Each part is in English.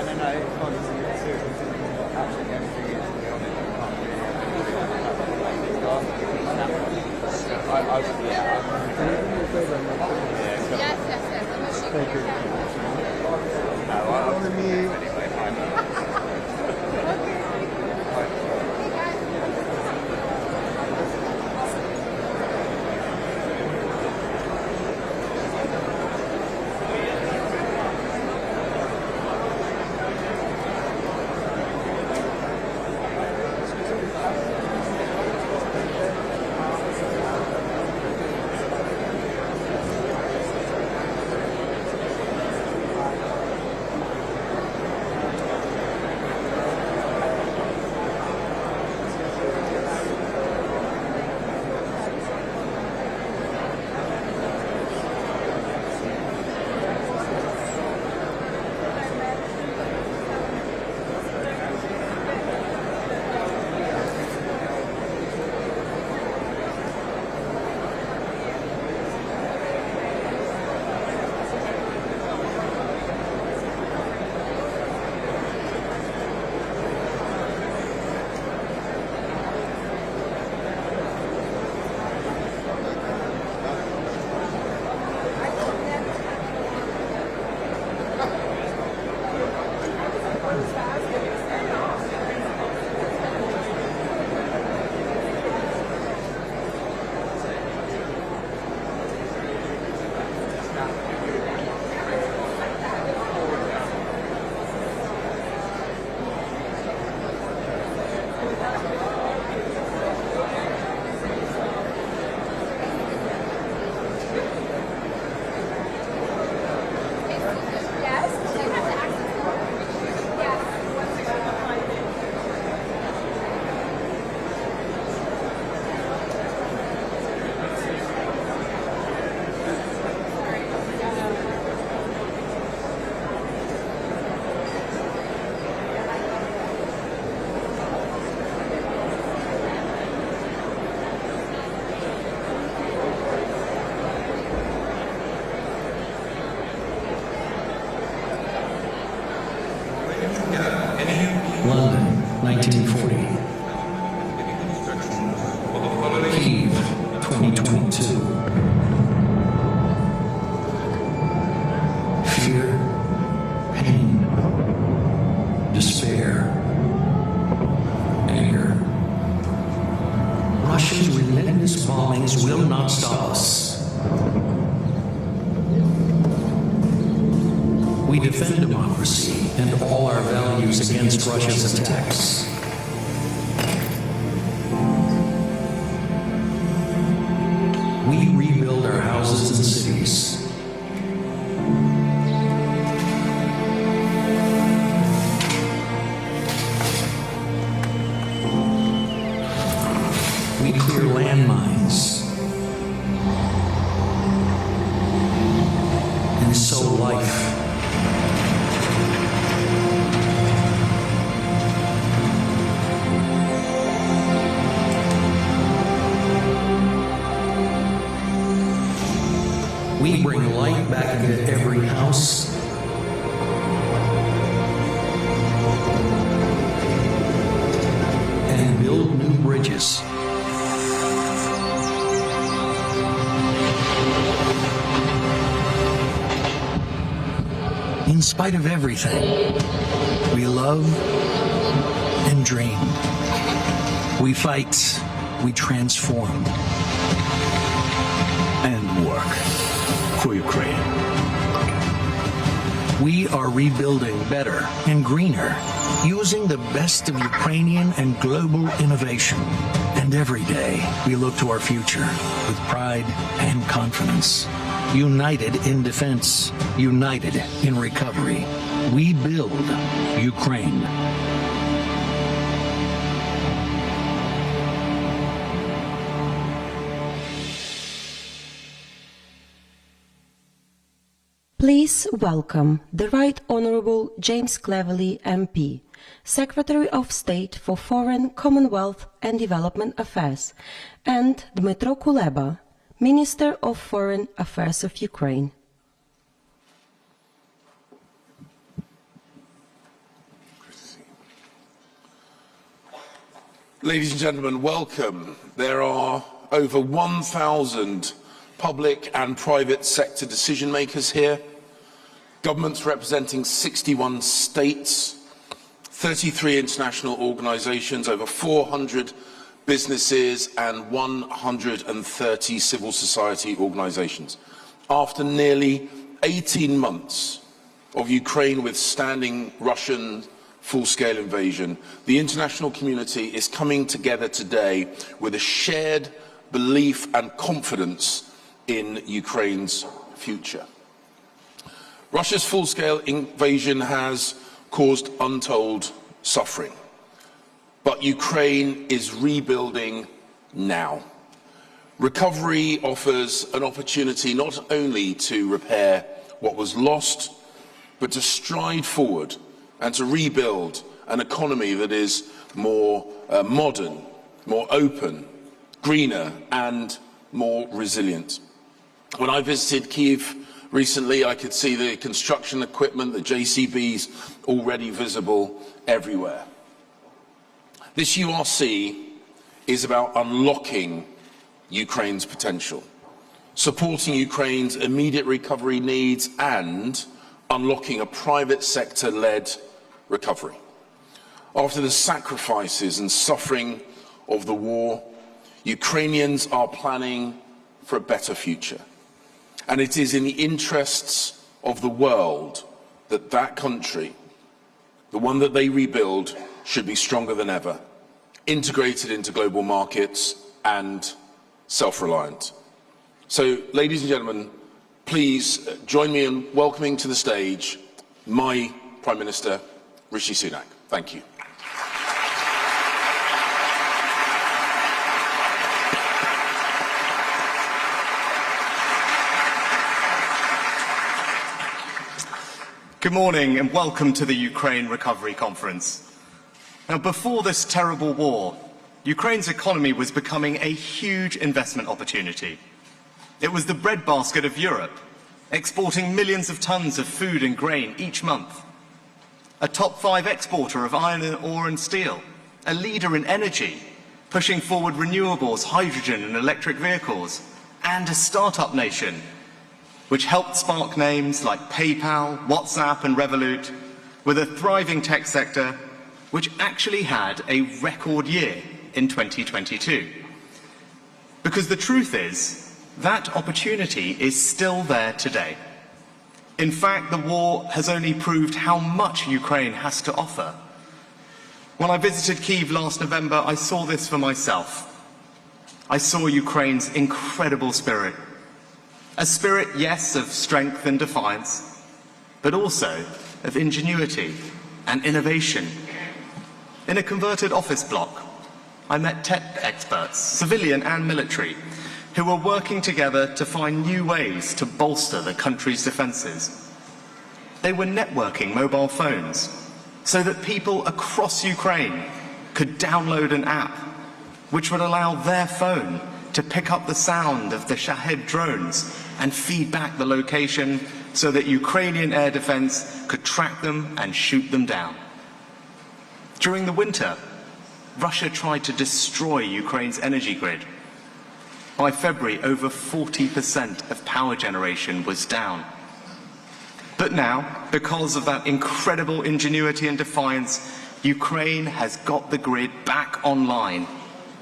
no. It's fine. It's serious. Actually, the only thing is, to be honest, I can't really. Yes. Thank you. London, 1940. Kyiv, 2022. Fear, pain, despair, anger. Russia's relentless bombings will not stop us. We defend democracy and all our values against Russia's attacks. We rebuild our houses and cities. We clear landmines and sow life. We bring light back into every house. And build new bridges. In spite of everything, we love and dream. We fight, we transform, and work for Ukraine. We are rebuilding better and greener, using the best of Ukrainian and global innovation. And every day, we look to our future with pride and confidence. United in defense, united in recovery. We build Ukraine. Please welcome the Right Honourable James Cleverly MP, Secretary of State for Foreign, Commonwealth and Development Affairs, and Dmytro Kuleba, Minister of Foreign Affairs of Ukraine. Ladies and gentlemen, welcome. There are over 1,000 public and private sector decision makers here, governments representing 61 states, 33 international organisations, over 400 businesses and 130 civil society organisations. After nearly 18 months of Ukraine withstanding Russian full-scale invasion, the international community is coming together today with a shared belief and confidence in Ukraine's future. Russia's full-scale invasion has caused untold suffering, but Ukraine is rebuilding now. Recovery offers an opportunity not only to repair what was lost, but to stride forward and to rebuild an economy that is more modern, more open, greener and more resilient. When I visited Kyiv recently, I could see the construction equipment, the JCBs, already visible everywhere. This URC is about unlocking Ukraine's potential, supporting Ukraine's immediate recovery needs and unlocking a private sector-led recovery. After the sacrifices and suffering of the war, Ukrainians are planning for a better future. And it is in the interests of the world that that country, the one that they rebuild, should be stronger than ever, integrated into global markets and self-reliant. So, ladies and gentlemen, please join me in welcoming to the stage my Prime Minister, Rishi Sunak. Thank you. Good morning and welcome to the Ukraine Recovery Conference. Now, before this terrible war, Ukraine's economy was becoming a huge investment opportunity. It was the breadbasket of Europe, exporting millions of tons of food and grain each month. A top 5 exporter of iron ore and steel, a leader in energy, pushing forward renewables, hydrogen and electric vehicles, and a startup nation, which helped spark names like PayPal, WhatsApp and Revolut, with a thriving tech sector which actually had a record year in 2022. Because the truth is, that opportunity is still there today. In fact, the war has only proved how much Ukraine has to offer. When I visited Kyiv last November, I saw this for myself. I saw Ukraine's incredible spirit. A spirit, yes, of strength and defiance, but also of ingenuity and innovation. In a converted office block, I met tech experts, civilian and military, who were working together to find new ways to bolster the country's defences. They were networking mobile phones so that people across Ukraine could download an app which would allow their phone to pick up the sound of the Shahed drones and feed back the location so that Ukrainian air defence could track them and shoot them down. During the winter, Russia tried to destroy Ukraine's energy grid. By February, over 40% of power generation was down. But now, because of that incredible ingenuity and defiance, Ukraine has got the grid back online,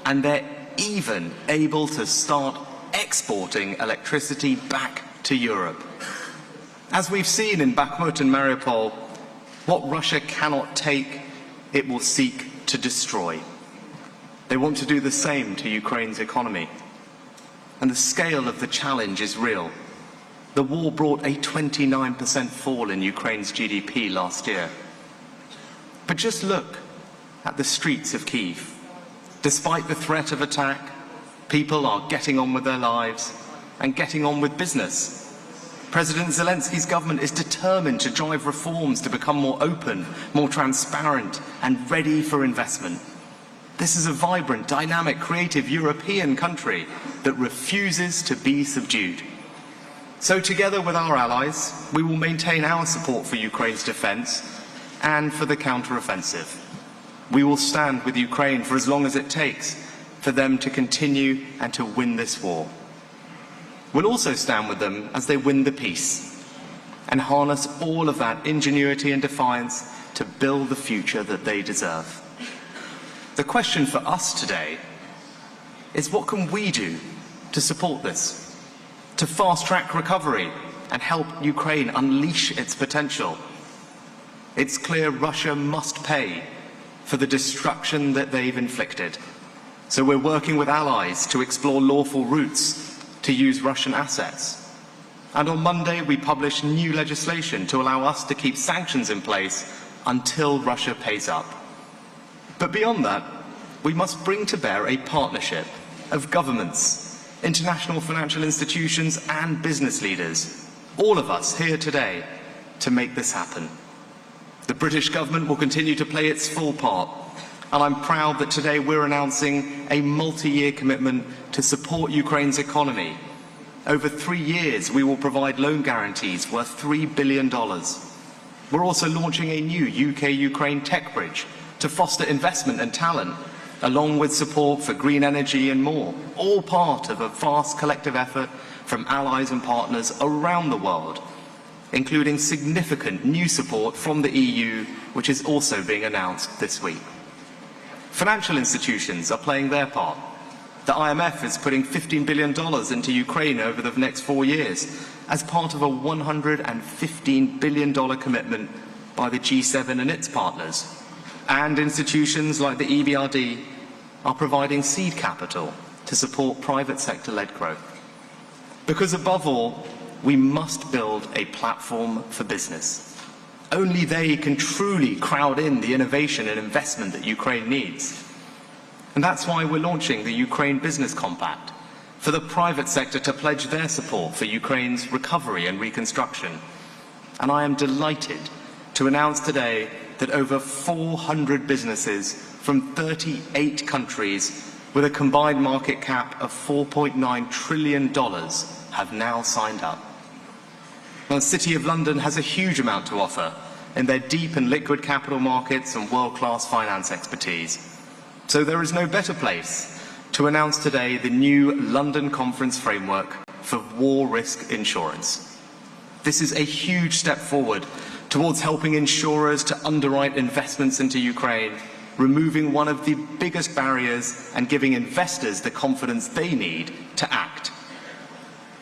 and they're even able to start exporting electricity back to Europe. As we've seen in Bakhmut and Mariupol, what Russia cannot take, it will seek to destroy. They want to do the same to Ukraine's economy. And the scale of the challenge is real. The war brought a 29% fall in Ukraine's GDP last year. But just look at the streets of Kyiv. Despite the threat of attack, people are getting on with their lives and getting on with business. President Zelensky's government is determined to drive reforms to become more open, more transparent, and ready for investment. This is a vibrant, dynamic, creative European country that refuses to be subdued. So together with our allies, we will maintain our support for Ukraine's defence and for the counter-offensive. We will stand with Ukraine for as long as it takes for them to continue and to win this war. We'll also stand with them as they win the peace and harness all of that ingenuity and defiance to build the future that they deserve. The question for us today is, what can we do to support this, to fast-track recovery and help Ukraine unleash its potential? It's clear Russia must pay for the destruction that they've inflicted. So we're working with allies to explore lawful routes to use Russian assets. And on Monday, we published new legislation to allow us to keep sanctions in place until Russia pays up. But beyond that, we must bring to bear a partnership of governments, international financial institutions and business leaders, all of us here today, to make this happen. The British government will continue to play its full part, and I'm proud that today we're announcing a multi-year commitment to support Ukraine's economy. Over 3 years, we will provide loan guarantees worth $3 billion. We're also launching a new UK-Ukraine tech bridge to foster investment and talent, along with support for green energy and more, all part of a vast collective effort from allies and partners around the world, including significant new support from the EU, which is also being announced this week. Financial institutions are playing their part. The IMF is putting $15 billion into Ukraine over the next 4 years as part of a $115 billion commitment by the G7 and its partners. And institutions like the EBRD are providing seed capital to support private sector-led growth. Because above all, we must build a platform for business. Only they can truly crowd in the innovation and investment that Ukraine needs. And that's why we're launching the Ukraine Business Compact, for the private sector to pledge their support for Ukraine's recovery and reconstruction. And I am delighted to announce today that over 400 businesses from 38 countries with a combined market cap of $4.9 trillion have now signed up. Now, the City of London has a huge amount to offer in their deep and liquid capital markets and world-class finance expertise. So there is no better place to announce today the new London Conference Framework for War Risk Insurance. This is a huge step forward towards helping insurers to underwrite investments into Ukraine, removing one of the biggest barriers and giving investors the confidence they need to act.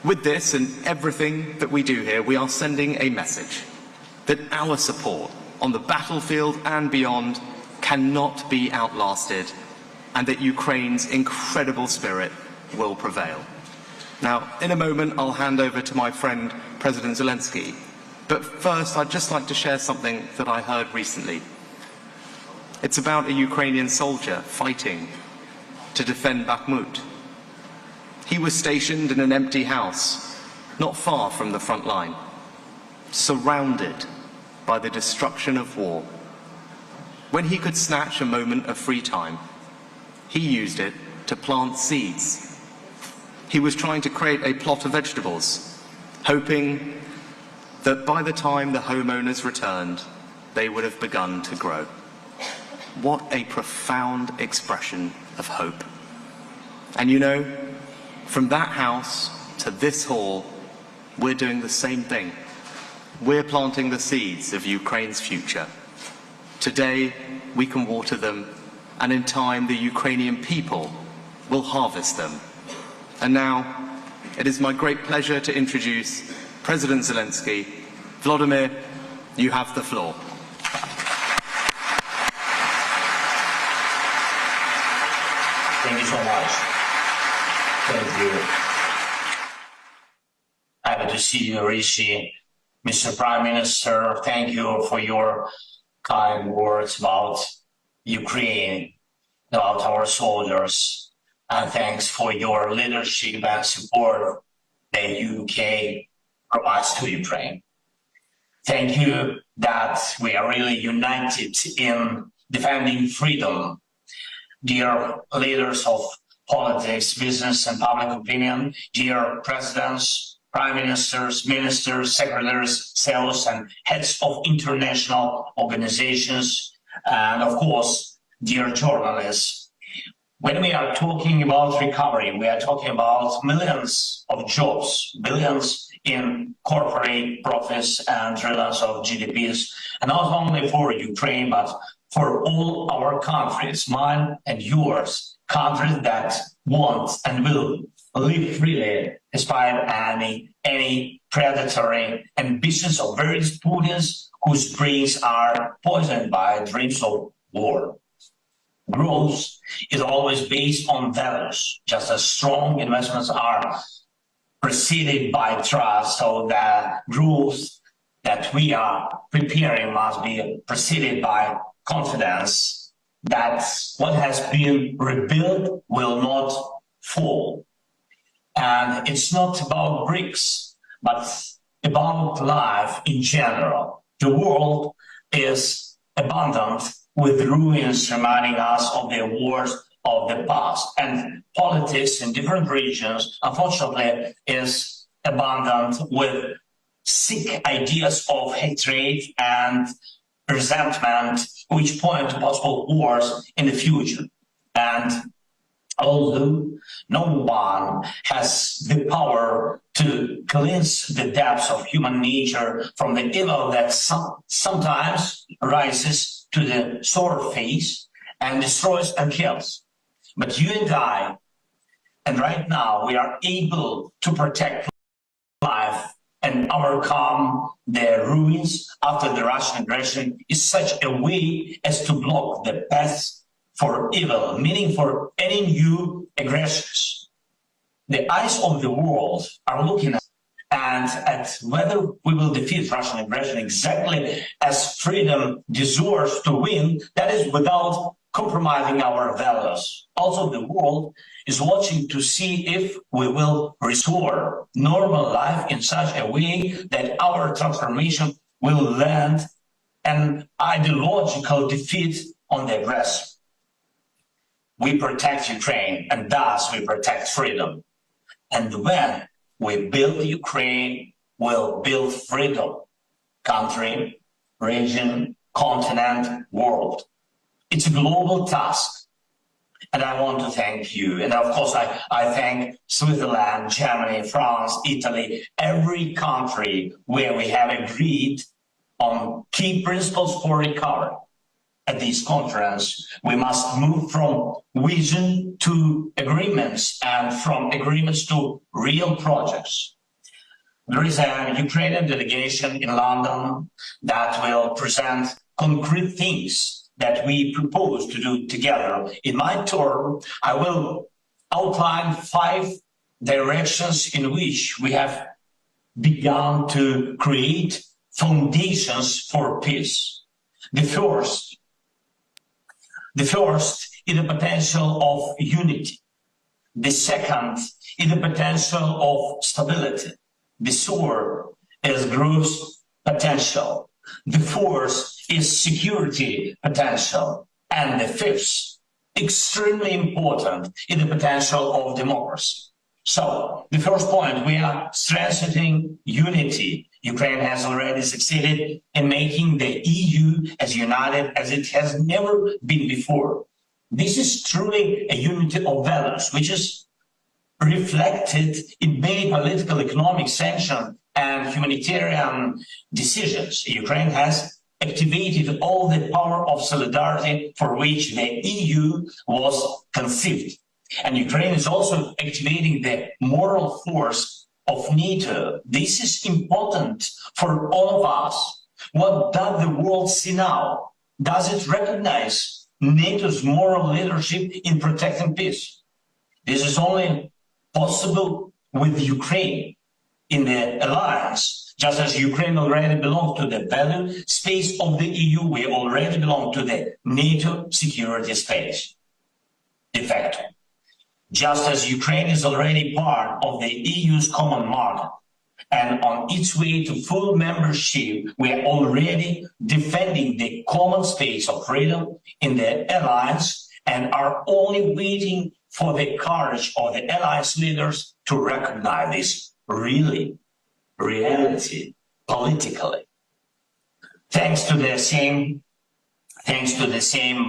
With this and everything that we do here, we are sending a message that our support on the battlefield and beyond cannot be outlasted, and that Ukraine's incredible spirit will prevail. Now, in a moment, I'll hand over to my friend, President Zelensky. But first, I'd just like to share something that I heard recently. It's about a Ukrainian soldier fighting to defend Bakhmut. He was stationed in an empty house, not far from the front line, surrounded by the destruction of war. When he could snatch a moment of free time, he used it to plant seeds. He was trying to create a plot of vegetables, hoping that by the time the homeowners returned, they would have begun to grow. What a profound expression of hope. And you know, from that house to this hall, we're doing the same thing. We're planting the seeds of Ukraine's future. Today, we can water them, and in time, the Ukrainian people will harvest them. And now, it is my great pleasure to introduce President Zelensky. Vladimir, you have the floor. Thank you so much. Thank you. Happy to see you, Rishi. Mr. Prime Minister, thank you for your kind words about Ukraine, about our soldiers, and thanks for your leadership and support the UK provides to Ukraine. Thank you that we are really united in defending freedom. Dear leaders of politics, business, and public opinion, dear presidents, prime ministers, ministers, secretaries, CEOs, and heads of international organizations, and of course, dear journalists, when we are talking about recovery, we are talking about millions of jobs, billions in corporate profits and trillions of GDPs, and not only for Ukraine, but for all our countries, mine and yours, countries that want and will live freely despite any predatory ambitions of various Putins whose brains are poisoned by dreams of war. Growth is always based on values, just as strong investments are preceded by trust, so the growth that we are preparing must be preceded by confidence that what has been rebuilt will not fall. And it's not about bricks, but about life in general. The world is abundant with ruins reminding us of the wars of the past. And politics in different regions, unfortunately, is abundant with sick ideas of hatred and resentment, which point to possible wars in the future. And although no one has the power to cleanse the depths of human nature from the evil that sometimes rises to the surface and destroys and kills. But you and I, and right now, we are able to protect life and overcome the ruins after the Russian aggression in such a way as to block the path for evil, meaning for any new aggressions. The eyes of the world are looking at whether we will defeat Russian aggression exactly as freedom deserves to win, that is without compromising our values. Also, the world is watching to see if we will restore normal life in such a way that our transformation will land an ideological defeat on the aggressor. We protect Ukraine, and thus we protect freedom. And when we build Ukraine, we'll build freedom, country, region, continent, world. It's a global task. And I want to thank you. And of course, I thank Switzerland, Germany, France, Italy, every country where we have agreed on key principles for recovery. At this conference, we must move from vision to agreements and from agreements to real projects. There is a Ukrainian delegation in London that will present concrete things that we propose to do together. In my term, I will outline 5 directions in which we have begun to create foundations for peace. The first is the potential of unity. The second is the potential of stability. The third is growth potential. The fourth is security potential. And the fifth, extremely important, is the potential of democracy. So, the first point, we are strengthening unity. Ukraine has already succeeded in making the EU as united as it has never been before. This is truly a unity of values, which is reflected in many political, economic sanctions and humanitarian decisions. Ukraine has activated all the power of solidarity for which the EU was conceived. And Ukraine is also activating the moral force of NATO. This is important for all of us. What does the world see now? Does it recognize NATO's moral leadership in protecting peace? This is only possible with Ukraine in the alliance. Just as Ukraine already belongs to the value space of the EU, we already belong to the NATO security space. De facto. Just as Ukraine is already part of the EU's common market and on its way to full membership, we are already defending the common space of freedom in the alliance and are only waiting for the courage of the alliance leaders to recognize this reality politically. Thanks to the same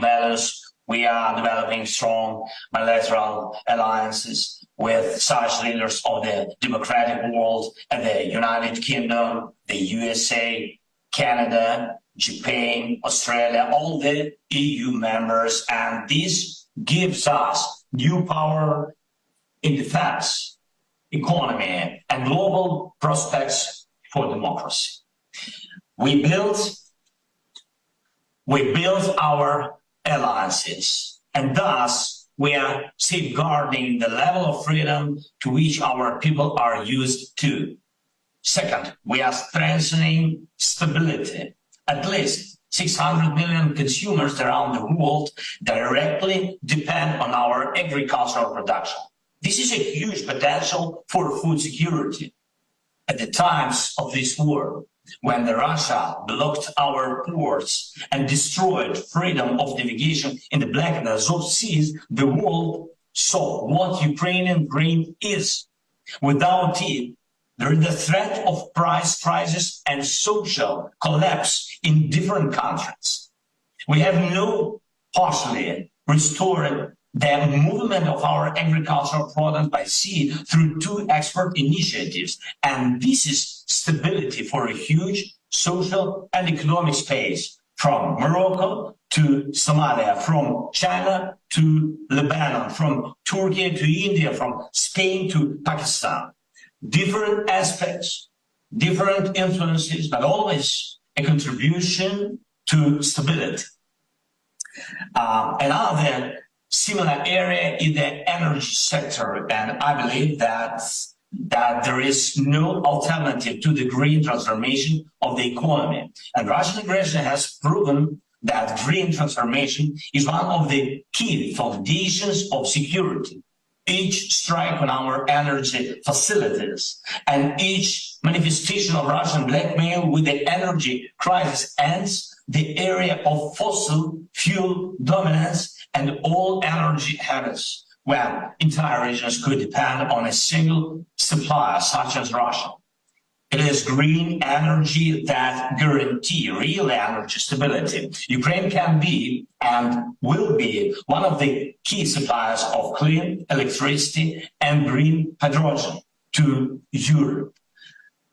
values, We are developing strong bilateral alliances with such leaders of the democratic world and the United Kingdom, the USA, Canada, Japan, Australia, all the EU members, and this gives us new power in defense, economy, and global prospects for democracy. We built our alliances, and thus we are safeguarding the level of freedom to which our people are used to. Second, we are strengthening stability. At least 600 million consumers around the world directly depend on our agricultural production. This is a huge potential for food security. At the times of this war, when Russia blocked our ports and destroyed freedom of navigation in the Black and Azov Seas, the world saw what Ukrainian grain is. Without it, there is the threat of price rises and social collapse in different countries. We have now partially restored the movement of our agricultural products by sea through 2 export initiatives. And this is stability for a huge social and economic space, from Morocco to Somalia, from China to Lebanon, from Turkey to India, from Spain to Pakistan. Different aspects, different influences, but always a contribution to stability. Another similar area in the energy sector, and I believe that there is no alternative to the green transformation of the economy. And Russian aggression has proven that green transformation is one of the key foundations of security. Each strike on our energy facilities and each manifestation of Russian blackmail with the energy crisis ends the area of fossil fuel dominance and all energy habits, when entire regions could depend on a single supplier such as Russia. It is green energy that guarantees real energy stability. Ukraine can be and will be one of the key suppliers of clean electricity and green hydrogen to Europe.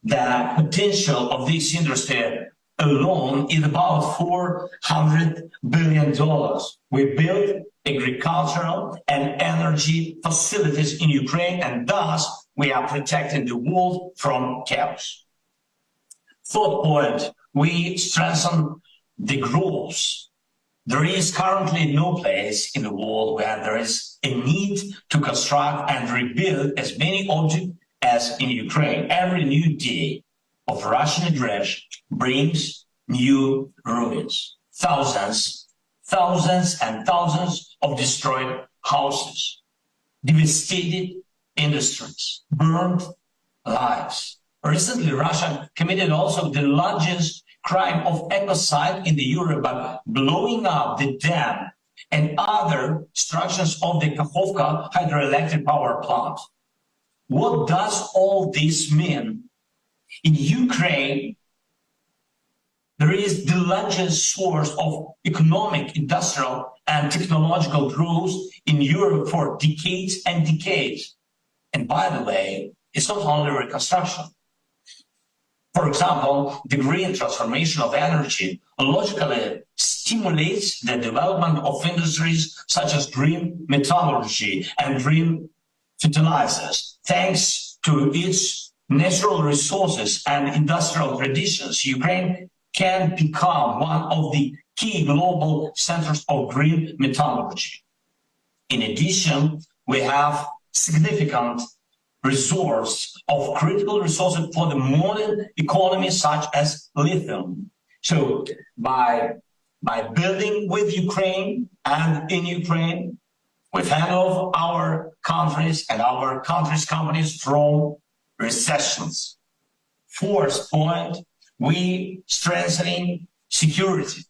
The potential of this industry alone is about $400 billion. We built agricultural and energy facilities in Ukraine, and thus we are protecting the world from chaos. Third point, we strengthen the growth. There is currently no place in the world where there is a need to construct and rebuild as many objects as in Ukraine. Every new day of Russian aggression brings new ruins. Thousands and thousands of destroyed houses, devastated industries, burned lives. Recently, Russia committed also the largest crime of ecocide in the Europe by blowing up the dam and other structures of the Kakhovka hydroelectric power plant. What does all this mean? In Ukraine, there is the largest source of economic, industrial, and technological growth in Europe for decades and decades. And by the way, it's not only reconstruction. For example, the green transformation of energy logically stimulates the development of industries such as green metallurgy and green fertilizers. Thanks to its natural resources and industrial traditions, Ukraine can become one of the key global centers of green metallurgy. In addition, we have significant resource of critical resources for the modern economy, such as lithium. So by building with Ukraine and in Ukraine, we fend off our countries and our countries' companies from recessions. Fourth point, we strengthening security.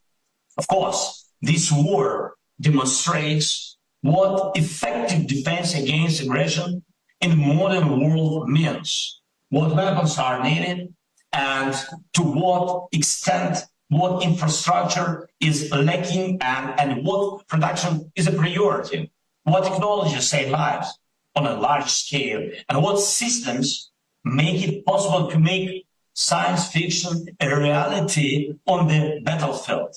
Of course, this war demonstrates what effective defense against aggression in the modern world means, what weapons are needed, and to what extent what infrastructure is lacking and what production is a priority, what technologies save lives on a large scale, and what systems make it possible to make science fiction a reality on the battlefield.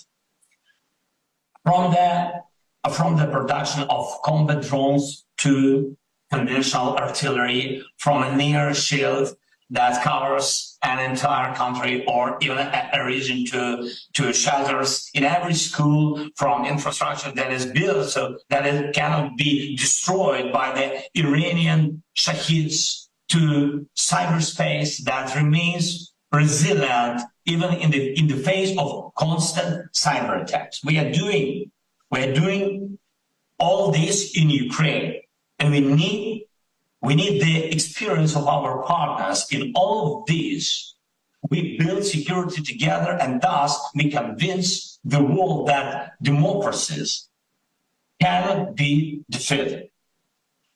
From the production of combat drones to conventional artillery, from an air shield that covers an entire country or even a region to shelters in every school, from infrastructure that is built so that it cannot be destroyed by the Iranian Shaheeds, to cyberspace that remains resilient even in the face of constant cyber attacks. We are doing all this in Ukraine, and we need the experience of our partners in all of this. We build security together, and thus we convince the world that democracies cannot be defeated.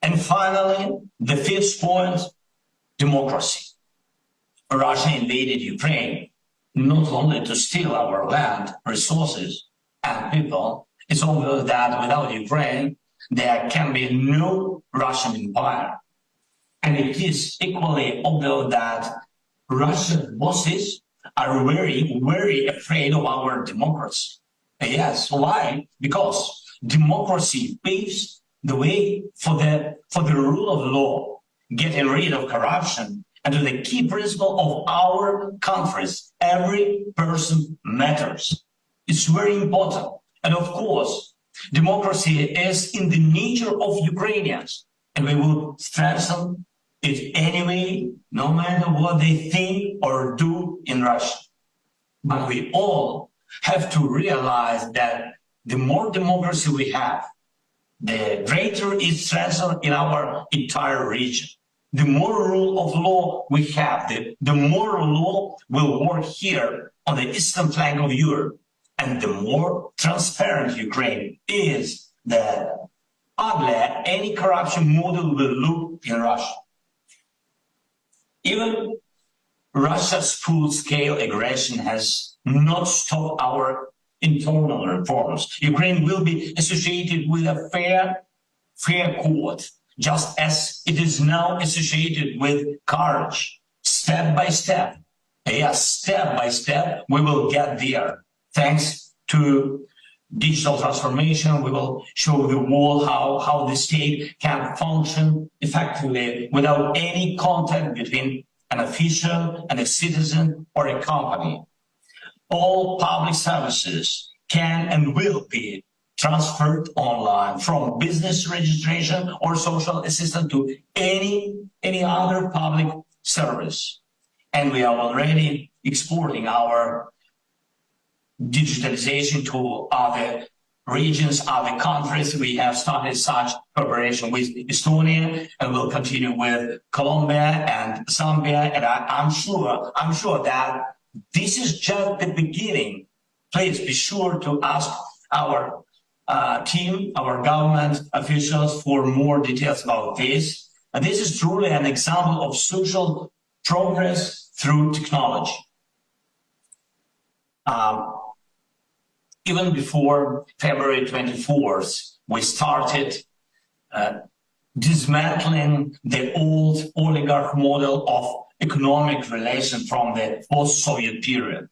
And finally, the fifth point, democracy. Russia invaded Ukraine not only to steal our land, resources, and people. It's obvious that without Ukraine, there can be no Russian empire. And it is equally obvious that Russian bosses are very, very afraid of our democracy. Yes, why? Because democracy paves the way for the rule of law, getting rid of corruption, and to the key principle of our countries: every person matters. It's very important. And of course, democracy is in the nature of Ukrainians, and we will strengthen it anyway, no matter what they think or do in Russia. But we all have to realize that the more democracy we have, the greater its strength in our entire region. The more rule of law we have, the more law will work here on the eastern flank of Europe. And the more transparent Ukraine is, the uglier any corruption model will look in Russia. Even Russia's full-scale aggression has not stopped our internal reforms. Ukraine will be associated with a fair court, just as it is now associated with courage. Step by step, yes, step by step, we will get there. Thanks to digital transformation, we will show the world how the state can function effectively without any contact between an official and a citizen or a company. All public services can and will be transferred online, from business registration or social assistance to any other public service. And we are already exporting our digitalization to other regions, other countries. We have started such cooperation with Estonia, and we'll continue with Colombia and Zambia. And I'm sure that this is just the beginning. Please be sure to ask our team, our government officials, for more details about this. And this is truly an example of social progress through technology. Even before February 24th, we started dismantling the old oligarch model of economic relations from the post-Soviet period.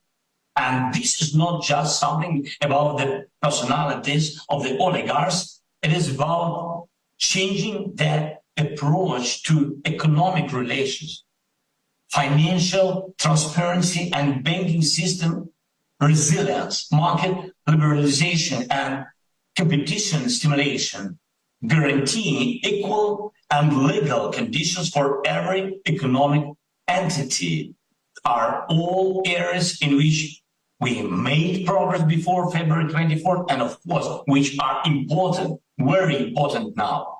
And this is not just something about the personalities of the oligarchs. It is about changing the approach to economic relations, financial transparency and banking system resilience, market liberalization and competition stimulation, guaranteeing equal and legal conditions for every economic entity, are all areas in which we made progress before February 24th, and of course, which are important, very important now.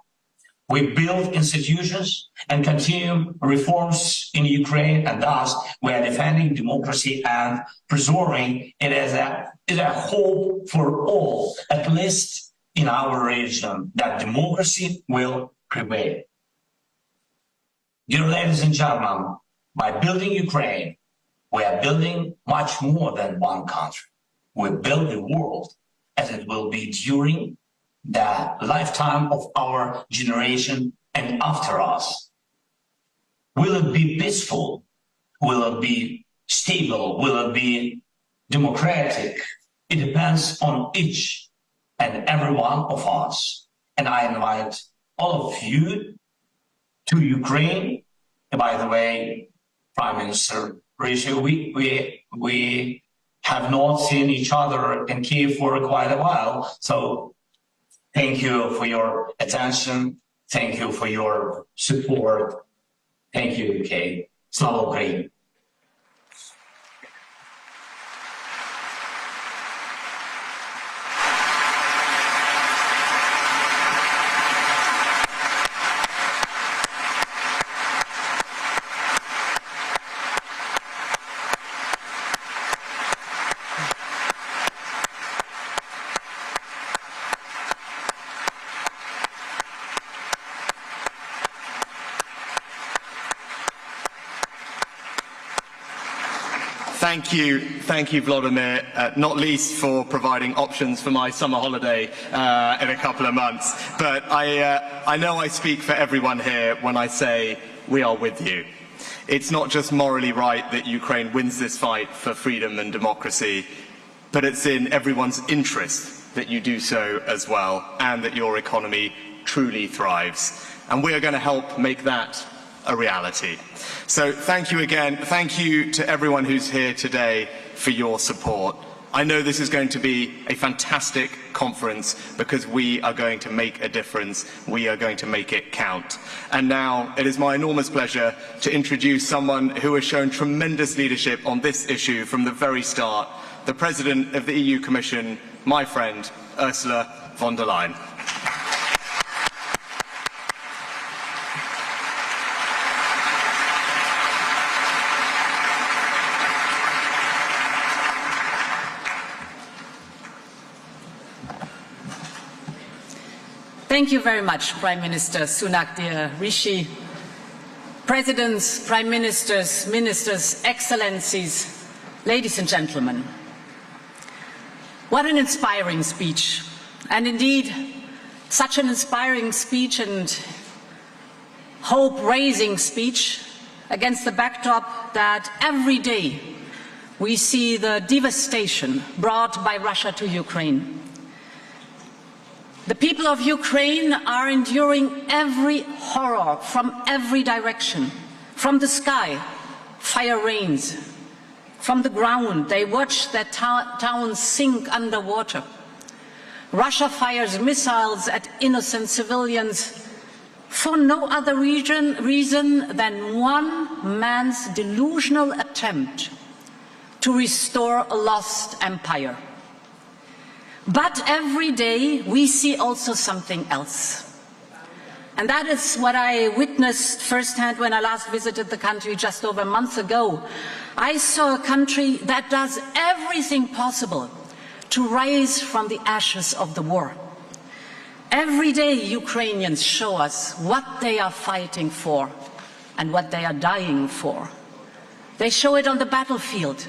We build institutions and continue reforms in Ukraine, and thus we are defending democracy and preserving it as a hope for all, at least in our region, that democracy will prevail. Dear ladies and gentlemen, by building Ukraine, we are building much more than one country. we build the world as it will be during the lifetime of our generation and after us. Will it be peaceful? Will it be stable? Will it be democratic? It depends on each and every one of us. And I invite all of you to Ukraine. And by the way, Prime Minister Rishi, we have not seen each other in Kiev for quite a while. So thank you for your attention. Thank you for your support. Thank you, UK. Slava Ukraini. Thank you, Vladimir, not least for providing options for my summer holiday in a couple of months. But I know I speak for everyone here when I say we are with you. It's not just morally right that Ukraine wins this fight for freedom and democracy, but it's in everyone's interest that you do so as well, and that your economy truly thrives. And we are going to help make that a reality. So thank you again. Thank you to everyone who's here today for your support. I know this is going to be a fantastic conference because we are going to make a difference. We are going to make it count. And now it is my enormous pleasure to introduce someone who has shown tremendous leadership on this issue from the very start, the President of the EU Commission, my friend, Ursula von der Leyen. Thank you very much, Prime Minister Sunak, dear Rishi, Presidents, Prime Ministers, Ministers, Excellencies, ladies and gentlemen. What an inspiring speech, and indeed such an inspiring speech and hope-raising speech against the backdrop that every day we see the devastation brought by Russia to Ukraine. The people of Ukraine are enduring every horror from every direction. From the sky, fire rains. From the ground, they watch their towns sink underwater. Russia fires missiles at innocent civilians for no other reason than one man's delusional attempt to restore a lost empire. But every day we see also something else. And that is what I witnessed firsthand when I last visited the country just over a month ago. I saw a country that does everything possible to rise from the ashes of the war. Every day Ukrainians show us what they are fighting for and what they are dying for. They show it on the battlefield.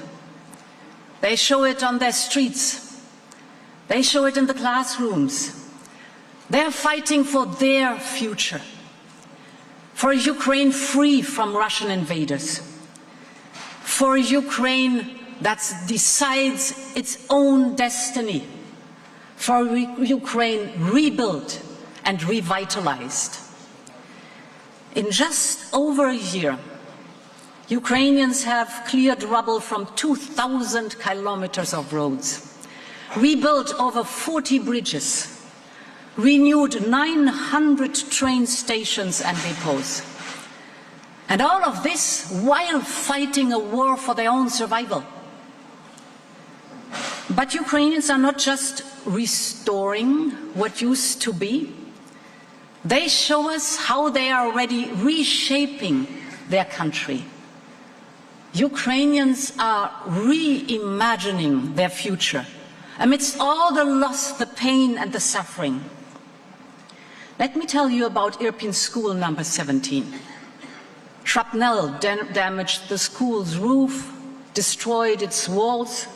They show it on their streets. They show it in the classrooms. They're fighting for their future, for a Ukraine free from Russian invaders, for a Ukraine that decides its own destiny, for a Ukraine rebuilt and revitalized. In just over a year, Ukrainians have cleared rubble from 2,000 kilometers of roads, rebuilt over 40 bridges, renewed 900 train stations and depots. And all of this while fighting a war for their own survival. But Ukrainians are not just restoring what used to be. They show us how they are already reshaping their country. Ukrainians are reimagining their future amidst all the loss, the pain and the suffering. Let me tell you about Irpin School number 17. Shrapnel damaged the school's roof, destroyed its walls,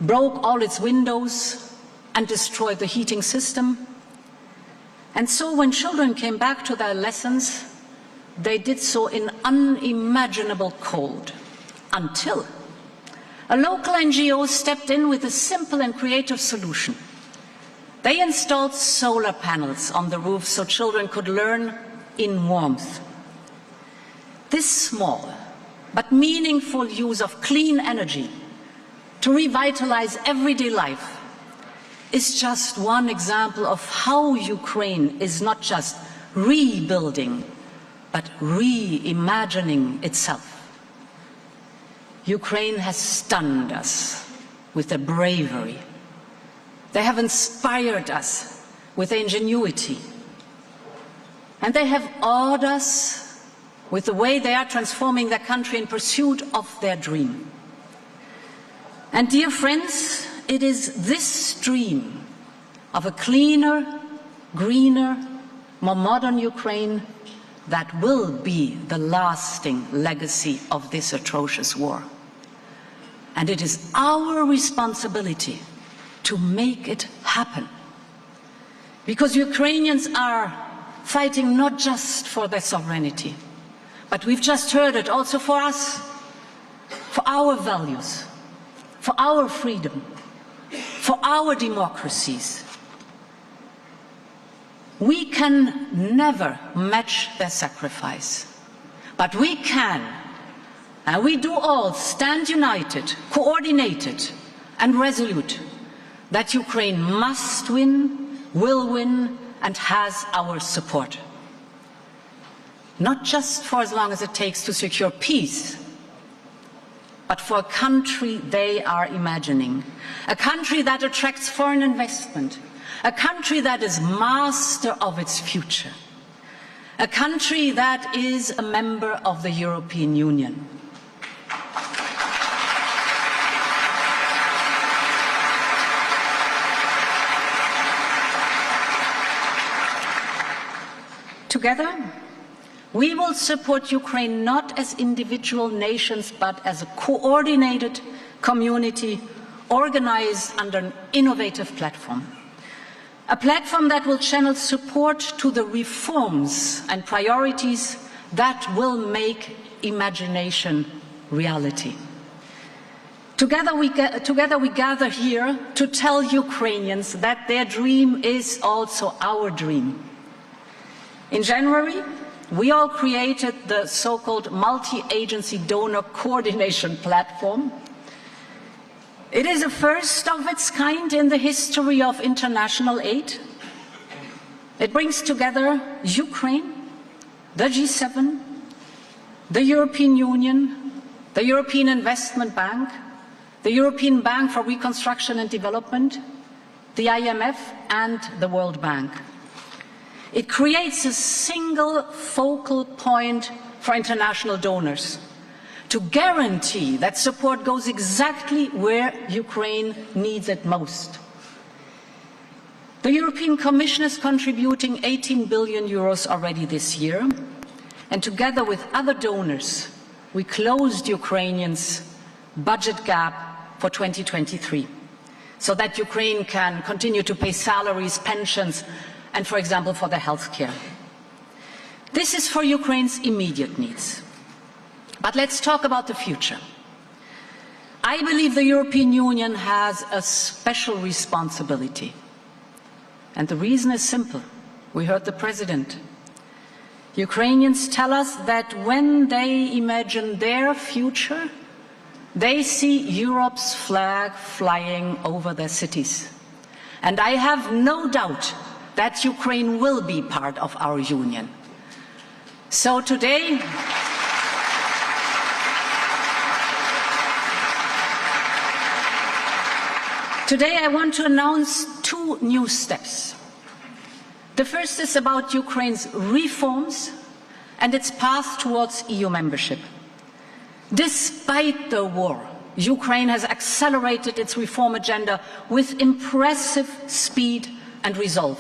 broke all its windows, and destroyed the heating system. And so when children came back to their lessons, they did so in unimaginable cold, until a local NGO stepped in with a simple and creative solution. They installed solar panels on the roof so children could learn in warmth. This small but meaningful use of clean energy to revitalize everyday life is just one example of how Ukraine is not just rebuilding, but reimagining itself. Ukraine has stunned us with their bravery. They have inspired us with their ingenuity. And they have awed us with the way they are transforming their country in pursuit of their dream. And dear friends, it is this dream of a cleaner, greener, more modern Ukraine that will be the lasting legacy of this atrocious war. And it is our responsibility to make it happen. Because Ukrainians are fighting not just for their sovereignty, but we've just heard it also for us, for our values, for our freedom, for our democracies. We can never match their sacrifice, but we can, and we do all stand united, coordinated, and resolute that Ukraine must win, will win, and has our support. Not just for as long as it takes to secure peace, but for a country they are imagining, a country that attracts foreign investment, a country that is master of its future, a country that is a member of the European Union. Together, we will support Ukraine not as individual nations, but as a coordinated community organized under an innovative platform. A platform that will channel support to the reforms and priorities that will make imagination reality. Together we gather here to tell Ukrainians that their dream is also our dream. In January, we all created the so-called multi-agency donor coordination platform. It is a first of its kind in the history of international aid. It brings together Ukraine, the G7, the European Union, the European Investment Bank, the European Bank for Reconstruction and Development, the IMF, and the World Bank. It creates a single focal point for international donors to guarantee that support goes exactly where Ukraine needs it most. The European Commission is contributing 18 billion euros already this year, and together with other donors, we closed Ukrainians' budget gap for 2023, so that Ukraine can continue to pay salaries, pensions, and, for example, for the health care. This is for Ukraine's immediate needs. But let's talk about the future. I believe the European Union has a special responsibility. And the reason is simple. We heard the President. Ukrainians tell us that when they imagine their future, they see Europe's flag flying over their cities. And I have no doubt that Ukraine will be part of our union. So today, I want to announce two new steps. The first is about Ukraine's reforms and its path towards EU membership. Despite the war, Ukraine has accelerated its reform agenda with impressive speed and resolve.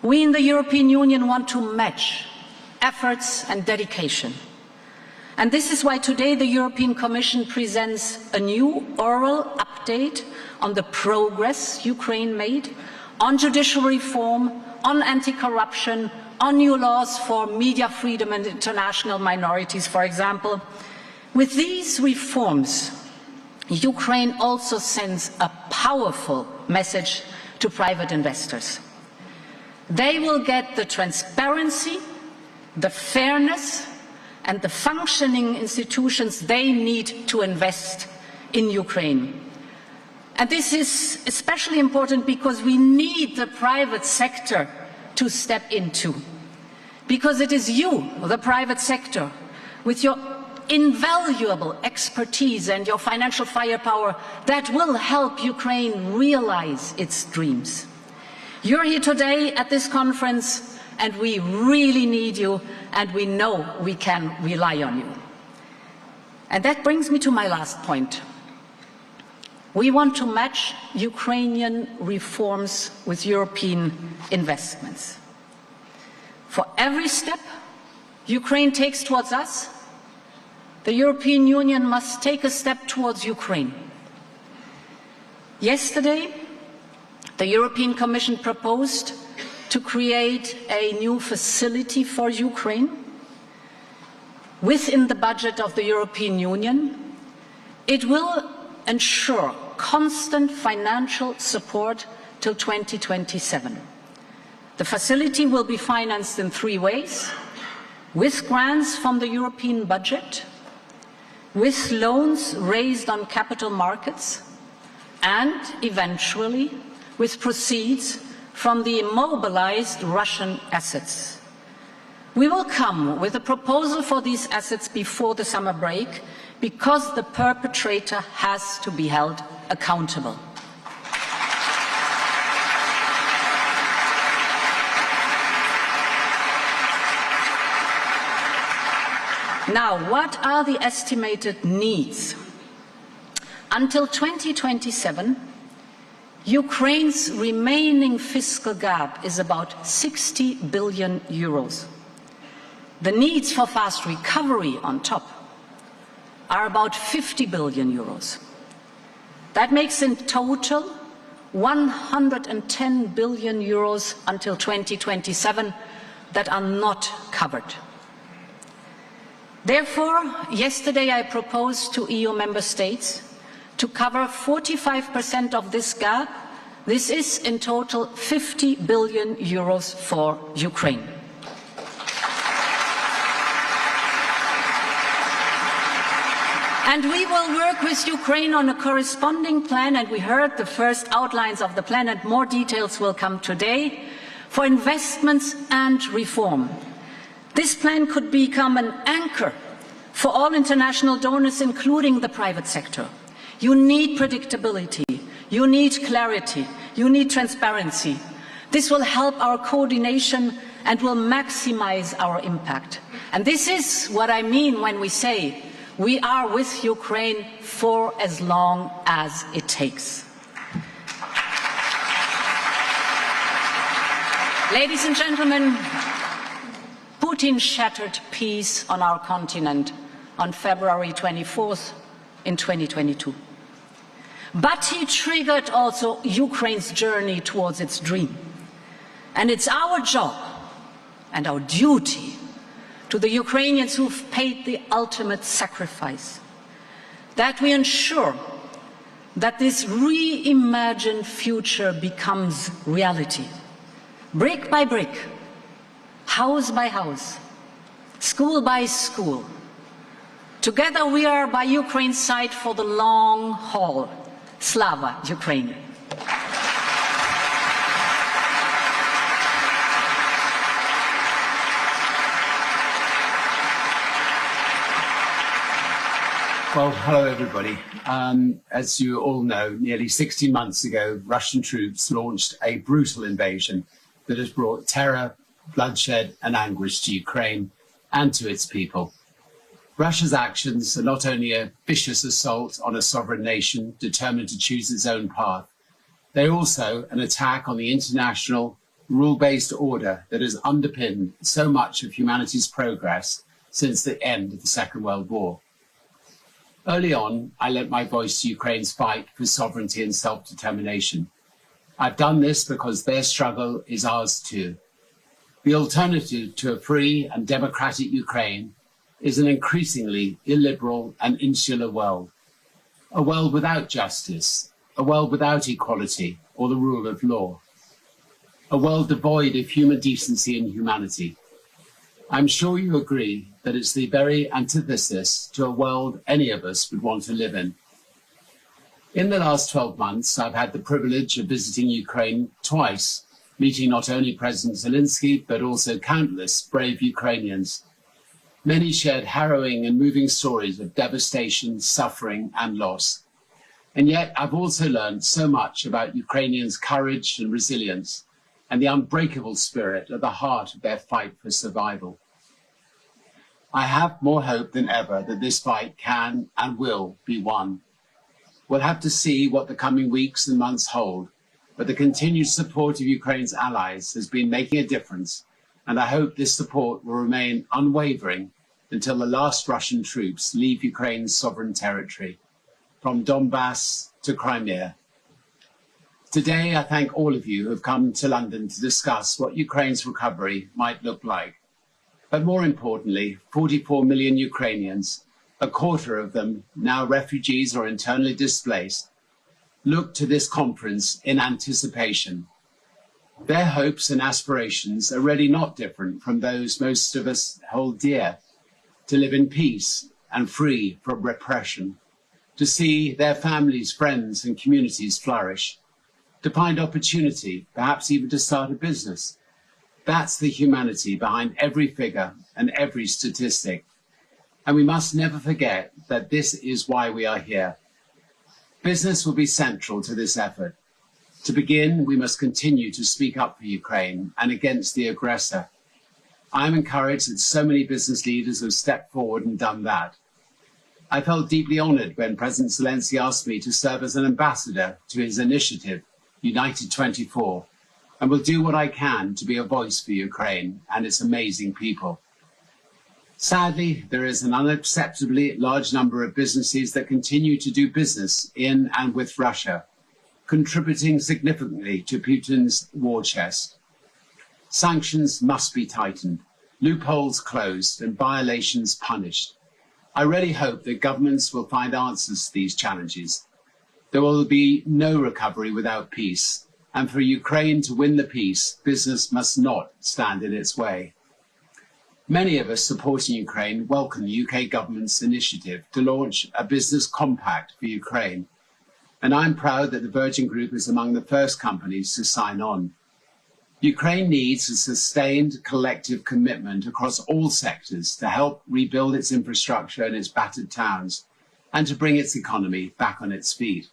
We in the European Union want to match efforts and dedication. And this is why today the European Commission presents a new oral update on the progress Ukraine made on judicial reform, on anti-corruption, on new laws for media freedom and international minorities, for example. With these reforms, Ukraine also sends a powerful message to private investors. They will get the transparency, the fairness, and the functioning institutions they need to invest in Ukraine. And this is especially important because we need the private sector to step into. Because it is you, the private sector, with your invaluable expertise and your financial firepower that will help Ukraine realize its dreams. You're here today at this conference, and we really need you, and we know we can rely on you. And that brings me to my last point. We want to match Ukrainian reforms with European investments. For every step Ukraine takes towards us, the European Union must take a step towards Ukraine. Yesterday, the European Commission proposed to create a new facility for Ukraine within the budget of the European Union. It will ensure constant financial support till 2027. The facility will be financed in 3 ways: with grants from the European budget, with loans raised on capital markets, and eventually with proceeds from the immobilized Russian assets. We will come with a proposal for these assets before the summer break because the perpetrator has to be held accountable. Now, what are the estimated needs? Until 2027, Ukraine's remaining fiscal gap is about 60 billion euros. The needs for fast recovery on top are about 50 billion euros. That makes in total 110 billion euros until 2027 that are not covered. Therefore, yesterday I proposed to EU member states to cover 45% of this gap. This is in total 50 billion euros for Ukraine. And we will work with Ukraine on a corresponding plan, and we heard the first outlines of the plan, and more details will come today, for investments and reform. This plan could become an anchor for all international donors, including the private sector. You need predictability, you need clarity, you need transparency. This will help our coordination and will maximize our impact. And this is what I mean when we say we are with Ukraine for as long as it takes. Ladies and gentlemen, Putin shattered peace on our continent on February 24th in 2022. But he triggered also Ukraine's journey towards its dream. And it's our job and our duty to the Ukrainians who've paid the ultimate sacrifice, that we ensure that this reimagined future becomes reality, brick by brick, house by house, school by school. Together we are by Ukraine's side for the long haul. Slava Ukraine. Well, hello everybody. As you all know, nearly 60 months ago, Russian troops launched a brutal invasion that has brought terror, bloodshed and anguish to Ukraine and to its people. Russia's actions are not only a vicious assault on a sovereign nation determined to choose its own path, they're also an attack on the international rule-based order that has underpinned so much of humanity's progress since the end of the Second World War. Early on, I lent my voice to Ukraine's fight for sovereignty and self-determination. I've done this because their struggle is ours too. The alternative to a free and democratic Ukraine is an increasingly illiberal and insular world. A world without justice, a world without equality or the rule of law. A world devoid of human decency and humanity. I'm sure you agree that it's the very antithesis to a world any of us would want to live in. In the last 12 months, I've had the privilege of visiting Ukraine twice, meeting not only President Zelensky, but also countless brave Ukrainians. Many shared harrowing and moving stories of devastation, suffering, and loss. And yet, I've also learned so much about Ukrainians' courage and resilience, and the unbreakable spirit at the heart of their fight for survival. I have more hope than ever that this fight can and will be won. We'll have to see what the coming weeks and months hold, but the continued support of Ukraine's allies has been making a difference, and I hope this support will remain unwavering until the last Russian troops leave Ukraine's sovereign territory, from Donbass to Crimea. Today, I thank all of you who have come to London to discuss what Ukraine's recovery might look like. But more importantly, 44 million Ukrainians, a quarter of them now refugees or internally displaced, look to this conference in anticipation. Their hopes and aspirations are really not different from those most of us hold dear: to live in peace and free from repression, to see their families, friends, and communities flourish, to find opportunity, perhaps even to start a business. That's the humanity behind every figure and every statistic. And we must never forget that this is why we are here. Business will be central to this effort. To begin, we must continue to speak up for Ukraine and against the aggressor. I'm encouraged that so many business leaders have stepped forward and done that. I felt deeply honored when President Zelensky asked me to serve as an ambassador to his initiative, United 24, and will do what I can to be a voice for Ukraine and its amazing people. Sadly, there is an unacceptably large number of businesses that continue to do business in and with Russia, contributing significantly to Putin's war chest. Sanctions must be tightened, loopholes closed, and violations punished. I really hope that governments will find answers to these challenges. There will be no recovery without peace, and for Ukraine to win the peace, business must not stand in its way. Many of us supporting Ukraine welcome the UK government's initiative to launch a business compact for Ukraine, and I'm proud that the Virgin Group is among the first companies to sign on. Ukraine needs a sustained collective commitment across all sectors to help rebuild its infrastructure and its battered towns, and to bring its economy back on its feet.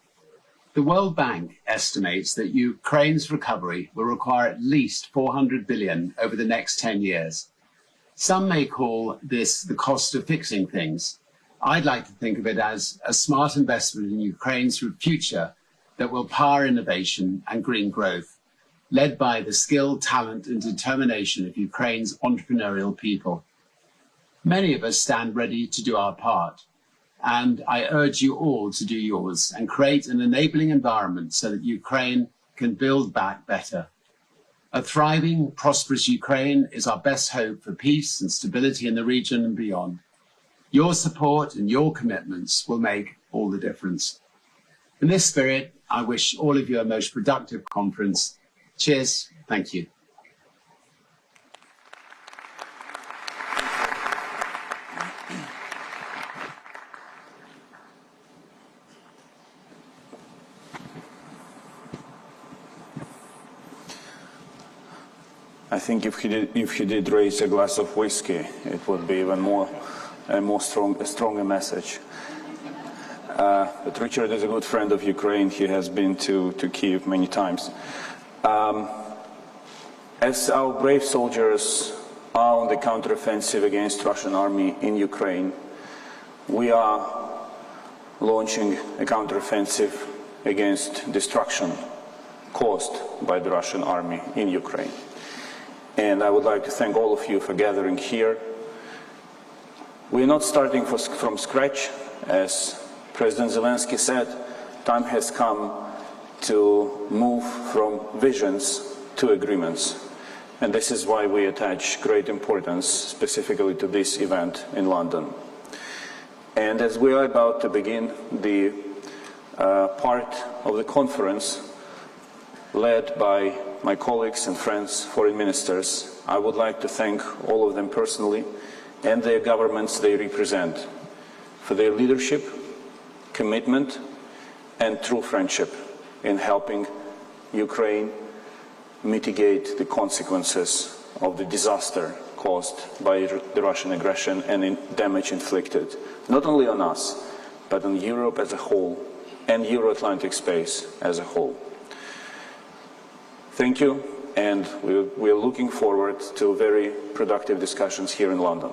The World Bank estimates that Ukraine's recovery will require at least 400 billion over the next 10 years. Some may call this the cost of fixing things. I'd like to think of it as a smart investment in Ukraine's future that will power innovation and green growth, led by the skill, talent, and determination of Ukraine's entrepreneurial people. Many of us stand ready to do our part, and I urge you all to do yours and create an enabling environment so that Ukraine can build back better. A thriving, prosperous Ukraine is our best hope for peace and stability in the region and beyond. Your support and your commitments will make all the difference. In this spirit, I wish all of you a most productive conference. Cheers. Thank you. I think if he did raise a glass of whiskey, it would be even a stronger message. But Richard is a good friend of Ukraine. He has been to Kyiv many times. As our brave soldiers are on the counteroffensive against Russian army in Ukraine, we are launching a counteroffensive against destruction caused by the Russian army in Ukraine. And I would like to thank all of you for gathering here We are not starting from scratch. As President Zelensky said, time has come to move from visions to agreements. And this is why we attach great importance specifically to this event in London. And as we are about to begin the part of the conference led by my colleagues and friends, foreign ministers, I would like to thank all of them personally and their governments they represent for their leadership, commitment, and true friendship in helping Ukraine mitigate the consequences of the disaster caused by the Russian aggression and the damage inflicted, not only on us, but on Europe as a whole and Euro-Atlantic space as a whole. Thank you, and we are looking forward to very productive discussions here in London.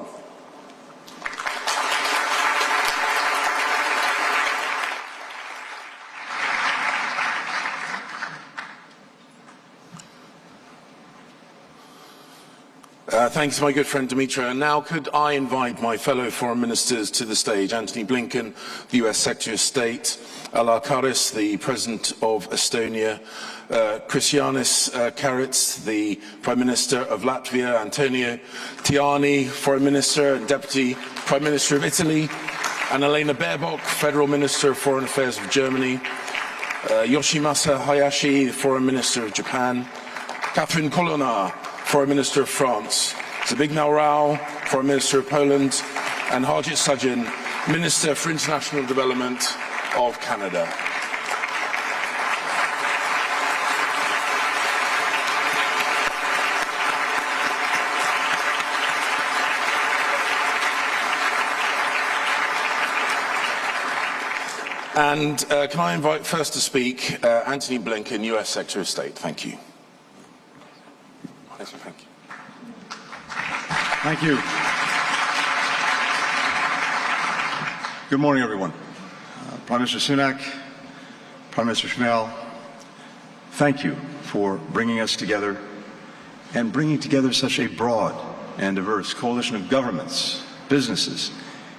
Thanks, my good friend Dmytro. And now could I invite my fellow foreign ministers to the stage, Antony Blinken, the US Secretary of State, Ala Karis, the President of Estonia, Krišjānis Kariņš, the Prime Minister of Latvia, Antonio Tajani, Foreign Minister and Deputy Prime Minister of Italy, and Elena Baerbock, Federal Minister of Foreign Affairs of Germany, Yoshimasa Hayashi, the Foreign Minister of Japan, Catherine Colonna, Foreign Minister of France, Zbigniew Rau, Foreign Minister of Poland, and Harjit Sajjan, Minister for International Development of Canada. And can I invite first to speak Antony Blinken, US Secretary of State. Thank you. Thank you. Thank you. Good morning, everyone. Prime Minister Sunak, Prime Minister Schmel, thank you for bringing us together and bringing together such a broad and diverse coalition of governments, businesses,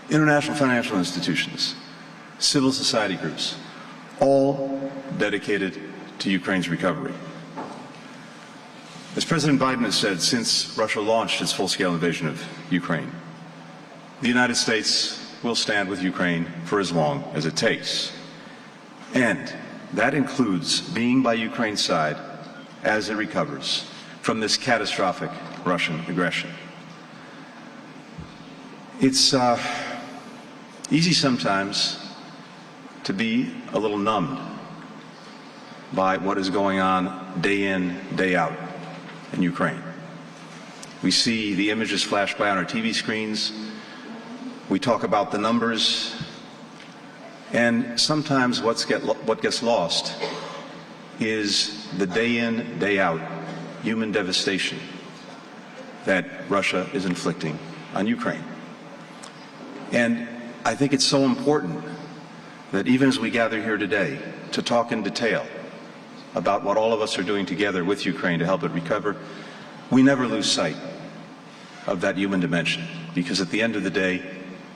international financial institutions, civil society groups, all dedicated to Ukraine's recovery. As President Biden has said, since Russia launched its full-scale invasion of Ukraine, the United States will stand with Ukraine for as long as it takes. And that includes being by Ukraine's side as it recovers from this catastrophic Russian aggression. It's easy sometimes to be a little numbed by what is going on day in, day out in Ukraine. We see the images flash by on our TV screens. We talk about the numbers, and sometimes what gets lost is the day in, day out human devastation that Russia is inflicting on Ukraine. And I think it's so important that even as we gather here today to talk in detail about what all of us are doing together with Ukraine to help it recover, we never lose sight of that human dimension, because at the end of the day,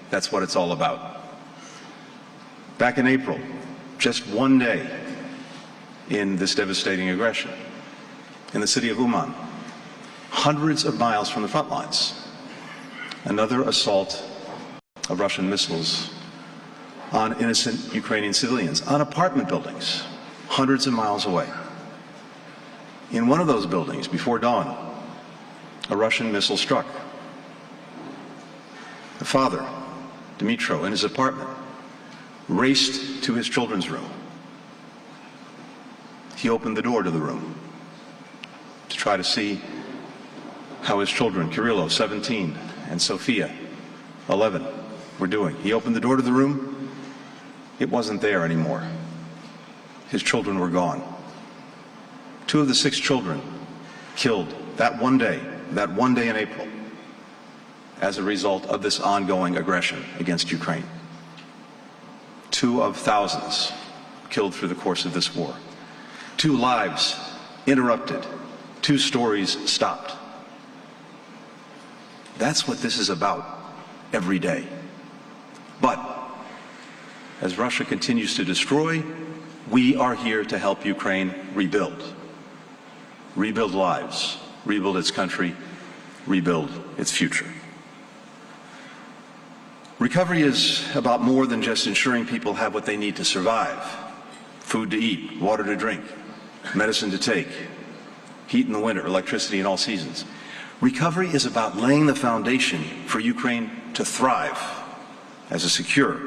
that's what it's all about. Back in April, just one day in this devastating aggression, in the city of Uman, hundreds of miles from the front lines, another assault of Russian missiles on innocent Ukrainian civilians, on apartment buildings, hundreds of miles away. In one of those buildings, before dawn, a Russian missile struck. The father, Dmytro, in his apartment, raced to his children's room. He opened the door to the room to try to see how his children, Kirilo, 17, and Sofia, 11, were doing. He opened the door to the room. It wasn't there anymore. His children were gone. 2 of the 6 children killed that one day in April, as a result of this ongoing aggression against Ukraine. 2 of thousands killed through the course of this war. 2 lives interrupted. 2 stories stopped. That's what this is about. every day. But as Russia continues to destroy, we are here to help Ukraine rebuild. Rebuild lives, rebuild its country, rebuild its future. Recovery is about more than just ensuring people have what they need to survive. Food to eat, water to drink, medicine to take, heat in the winter, electricity in all seasons. Recovery is about laying the foundation for Ukraine to thrive as a secure,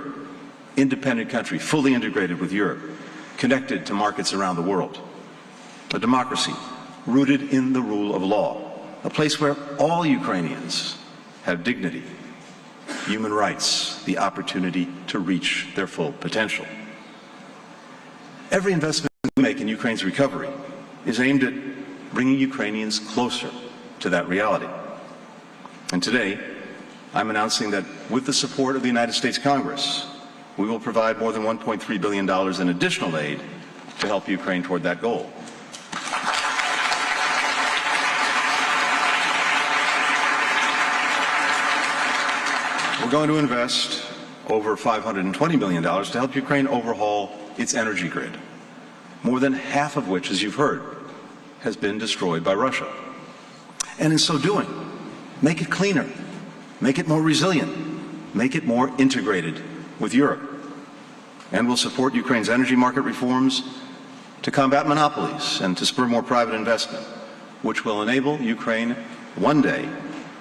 independent country, fully integrated with Europe, connected to markets around the world. A democracy rooted in the rule of law, a place where all Ukrainians have dignity, human rights, the opportunity to reach their full potential. Every investment we make in Ukraine's recovery is aimed at bringing Ukrainians closer to that reality. And today, I'm announcing that with the support of the United States Congress, we will provide more than $1.3 billion in additional aid to help Ukraine toward that goal. We're going to invest over $520 million to help Ukraine overhaul its energy grid, more than half of which, as you've heard, has been destroyed by Russia. And in so doing, make it cleaner, make it more resilient, make it more integrated with Europe. And we'll support Ukraine's energy market reforms to combat monopolies and to spur more private investment, which will enable Ukraine one day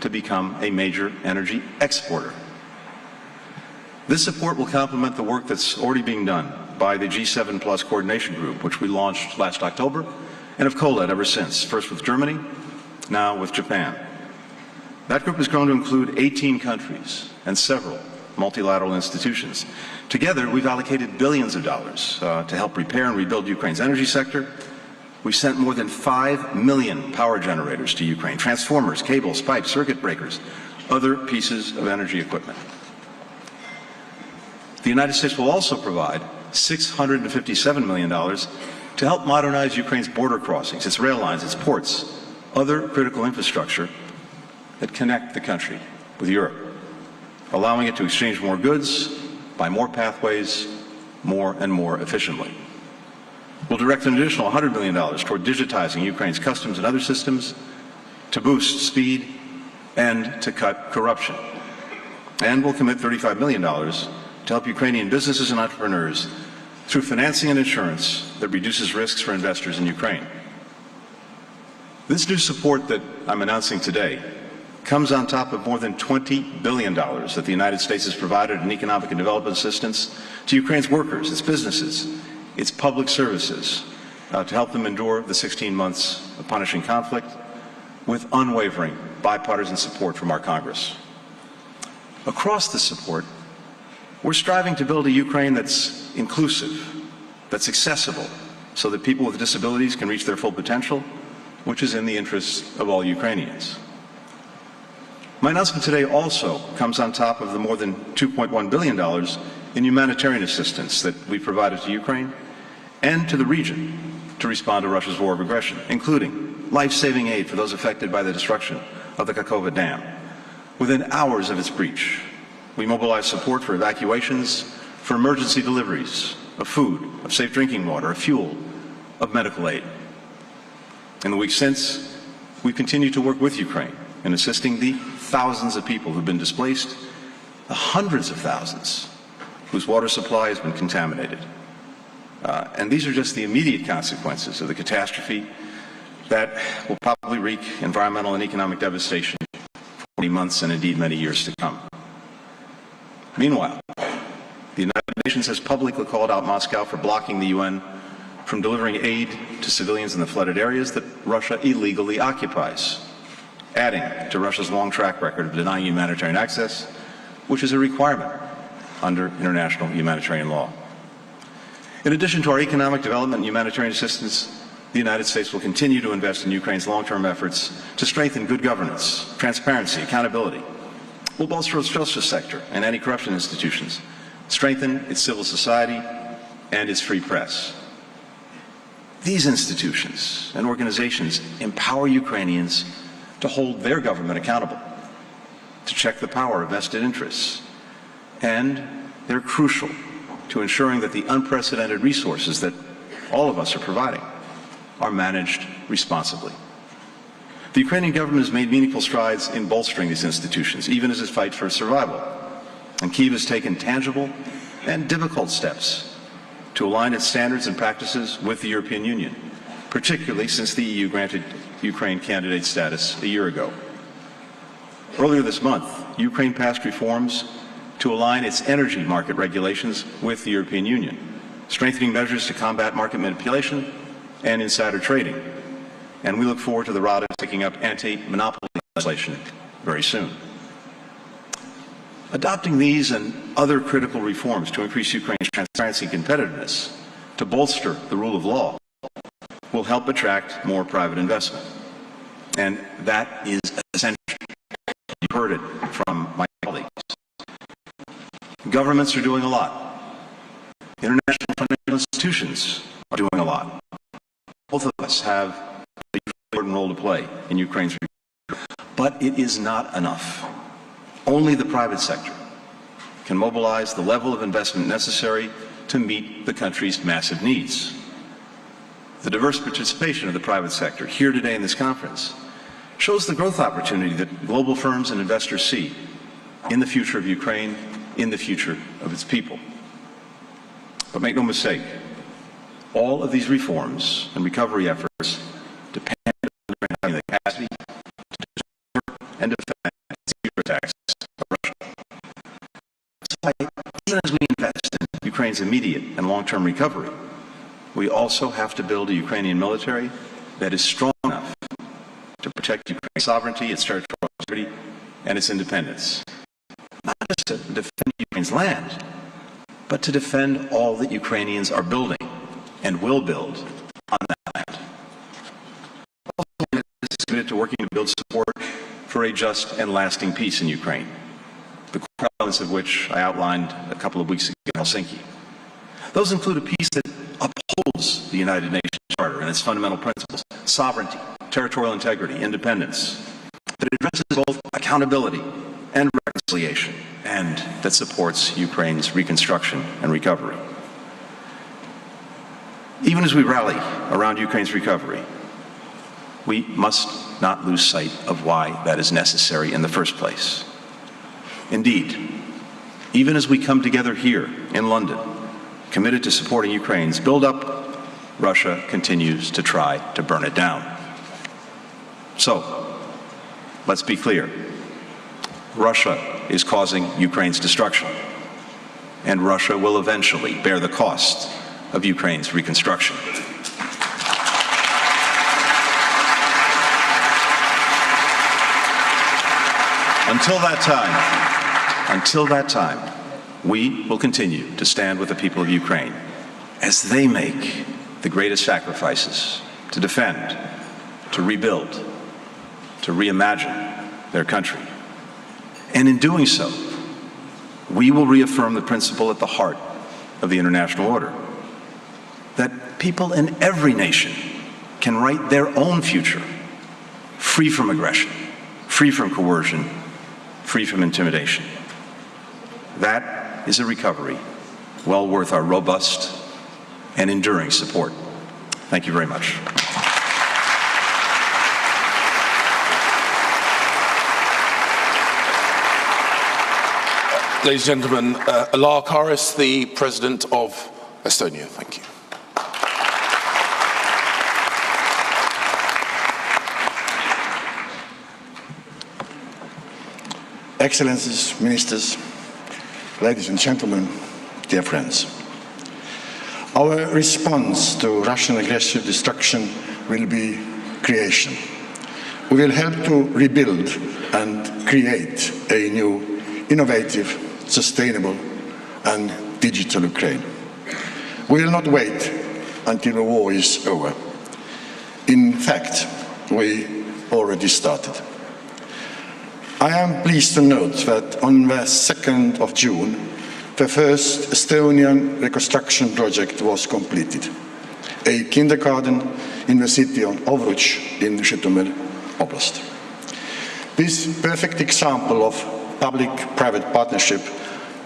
to become a major energy exporter. This support will complement the work that's already being done by the G7 Plus Coordination Group, which we launched last October and have co-led ever since, first with Germany, now with Japan. That group has grown to include 18 countries and several multilateral institutions. Together, we've allocated billions of dollars to help repair and rebuild Ukraine's energy sector. We've sent more than 5 million power generators to Ukraine, transformers, cables, pipes, circuit breakers, other pieces of energy equipment. The United States will also provide $657 million to help modernize Ukraine's border crossings, its rail lines, its ports, other critical infrastructure that connect the country with Europe, allowing it to exchange more goods, buy more pathways, more and more efficiently. We'll direct an additional $100 million toward digitizing Ukraine's customs and other systems to boost speed and to cut corruption. And we'll commit $35 million to help Ukrainian businesses and entrepreneurs through financing and insurance that reduces risks for investors in Ukraine. This new support that I'm announcing today comes on top of more than $20 billion that the United States has provided in economic and development assistance to Ukraine's workers, its businesses, its public services, to help them endure the 16 months of punishing conflict with unwavering bipartisan support from our Congress. Across this support, we're striving to build a Ukraine that's inclusive, that's accessible, so that people with disabilities can reach their full potential, which is in the interests of all Ukrainians. My announcement today also comes on top of the more than $2.1 billion in humanitarian assistance that we provided to Ukraine and to the region to respond to Russia's war of aggression, including life-saving aid for those affected by the destruction of the Kakhovka Dam. Within hours of its breach, we mobilized support for evacuations, for emergency deliveries of food, of safe drinking water, of fuel, of medical aid. In the weeks since, we've continued to work with Ukraine in assisting the thousands of people who've been displaced, the hundreds of thousands whose water supply has been contaminated. And these are just the immediate consequences of the catastrophe that will probably wreak environmental and economic devastation for many months and indeed many years to come. Meanwhile, the United Nations has publicly called out Moscow for blocking the UN from delivering aid to civilians in the flooded areas that Russia illegally occupies, adding to Russia's long track record of denying humanitarian access, which is a requirement under international humanitarian law. In addition to our economic development and humanitarian assistance, the United States will continue to invest in Ukraine's long-term efforts to strengthen good governance, transparency, accountability. We'll bolster its justice sector and anti-corruption institutions, strengthen its civil society and its free press. These institutions and organizations empower Ukrainians to hold their government accountable. to check the power of vested interests, and they're crucial to ensuring that the unprecedented resources that all of us are providing are managed responsibly. The Ukrainian government has made meaningful strides in bolstering these institutions, even as it fights for survival. And Kyiv has taken tangible and difficult steps to align its standards and practices with the European Union, particularly since the EU granted Ukraine candidate status a year ago. Earlier this month, Ukraine passed reforms to align its energy market regulations with the European Union, strengthening measures to combat market manipulation and insider trading. And we look forward to the Rada taking up anti-monopoly legislation very soon. Adopting these and other critical reforms to increase Ukraine's transparency and competitiveness, to bolster the rule of law, will help attract more private investment. And that is essential. You heard it from my colleagues. Governments are doing a lot. International financial institutions are doing a lot. Both of us have an important role to play in Ukraine's recovery. But it is not enough. Only the private sector can mobilize the level of investment necessary to meet the country's massive needs. The diverse participation of the private sector here today in this conference shows the growth opportunity that global firms and investors see in the future of Ukraine, in the future of its people. But make no mistake, all of these reforms and recovery efforts depend on having the capacity to deter and defend the attacks of Russia. That's why, even as we invest in Ukraine's immediate and long-term recovery, we also have to build a Ukrainian military that is strong enough to protect Ukraine's sovereignty, its territorial integrity, and its independence. Not just to defend Ukraine's land, but to defend all that Ukrainians are building and will build on that land. Also, this is committed to working to build support for a just and lasting peace in Ukraine, the core elements of which I outlined a couple of weeks ago in Helsinki. Those include a peace that upholds the United Nations Charter and its fundamental principles, sovereignty, territorial integrity, independence, that addresses both accountability and reconciliation, and that supports Ukraine's reconstruction and recovery. Even as we rally around Ukraine's recovery, we must not lose sight of why that is necessary in the first place. Indeed, even as we come together here in London, committed to supporting Ukraine's build-up, Russia continues to try to burn it down. So, let's be clear. Russia is causing Ukraine's destruction, and Russia will eventually bear the cost of Ukraine's reconstruction. Until that time, we will continue to stand with the people of Ukraine as they make the greatest sacrifices to defend, to rebuild, to reimagine their country. And in doing so, we will reaffirm the principle at the heart of the international order, that people in every nation can write their own future, free from aggression, free from coercion, free from intimidation. That is a recovery well worth our robust and enduring support. Thank you very much. Ladies and gentlemen, Alar Karis, the President of Estonia. Thank you. Excellencies, Ministers, ladies and gentlemen, dear friends. Our response to Russian aggressive destruction will be creation. We will help to rebuild and create a new, innovative, sustainable and digital Ukraine. We will not wait until the war is over. In fact, we already started. I am pleased to note that on the 2nd of June, the first Estonian reconstruction project was completed, a kindergarten in the city of Ovruch in Zhytomyr Oblast. This perfect example of public-private partnership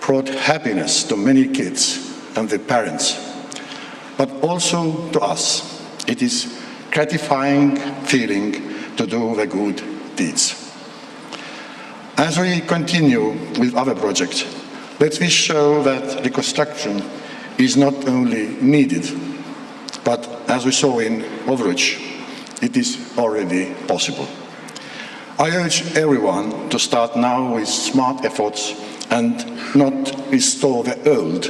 brought happiness to many kids and their parents, but also to us. It is gratifying feeling to do the good deeds. As we continue with other projects, let me show that reconstruction is not only needed, but as we saw in Overwatch, it is already possible. I urge everyone to start now with smart efforts and not restore the old,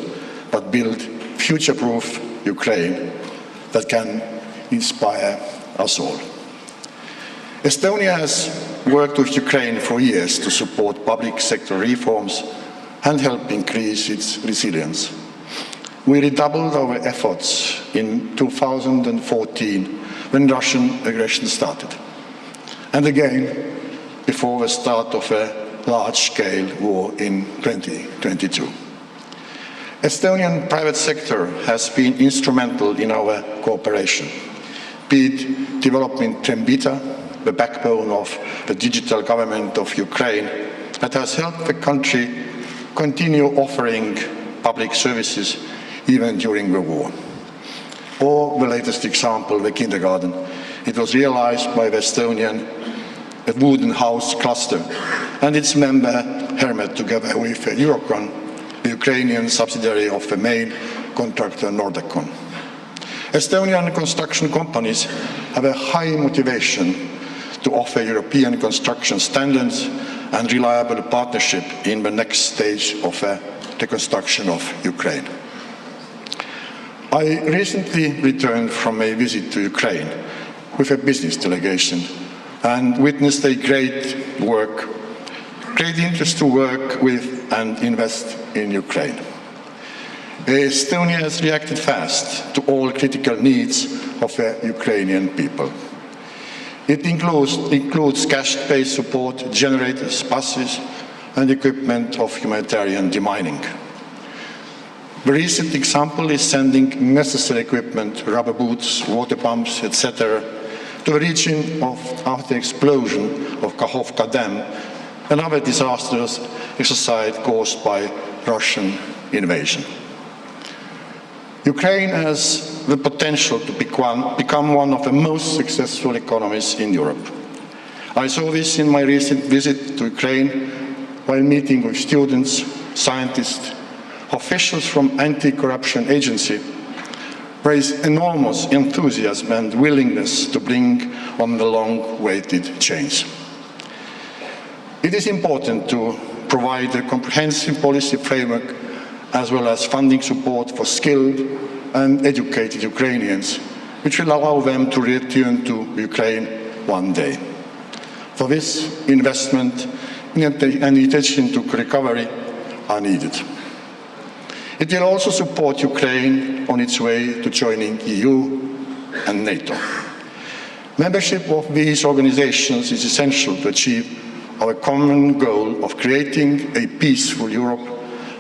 but build future-proof Ukraine that can inspire us all. Estonia has worked with Ukraine for years to support public sector reforms and help increase its resilience. We redoubled our efforts in 2014 when Russian aggression started, and again before the start of a large-scale war in 2022. Estonian private sector has been instrumental in our cooperation, be it developing Trembita, the backbone of the digital government of Ukraine, that has helped the country continue offering public services even during the war. Or the latest example, the kindergarten. It was realized by the Estonian Wooden House cluster and its member Hermet, together with Eurocon, the Ukrainian subsidiary of the main contractor Nordecon. Estonian construction companies have a high motivation to offer European construction standards and reliable partnership in the next stage of the reconstruction of Ukraine. I recently returned from a visit to Ukraine with a business delegation and witnessed a great interest to work with and invest in Ukraine. Estonia has reacted fast to all critical needs of the Ukrainian people. It includes cash-based support, generators, buses, and equipment of humanitarian demining. The recent example is sending necessary equipment, rubber boots, water pumps, etc., to the region after the explosion of Kakhovka Dam, another disastrous exercise caused by Russian invasion. Ukraine has the potential to become one of the most successful economies in Europe. I saw this in my recent visit to Ukraine while meeting with students, scientists, officials from anti-corruption agency, raise enormous enthusiasm and willingness to bring on the long-awaited change. It is important to provide a comprehensive policy framework as well as funding support for skilled and educated Ukrainians, which will allow them to return to Ukraine one day. For this, investment and attention to recovery are needed. It will also support Ukraine on its way to joining EU and NATO. Membership of these organizations is essential to achieve our common goal of creating a peaceful Europe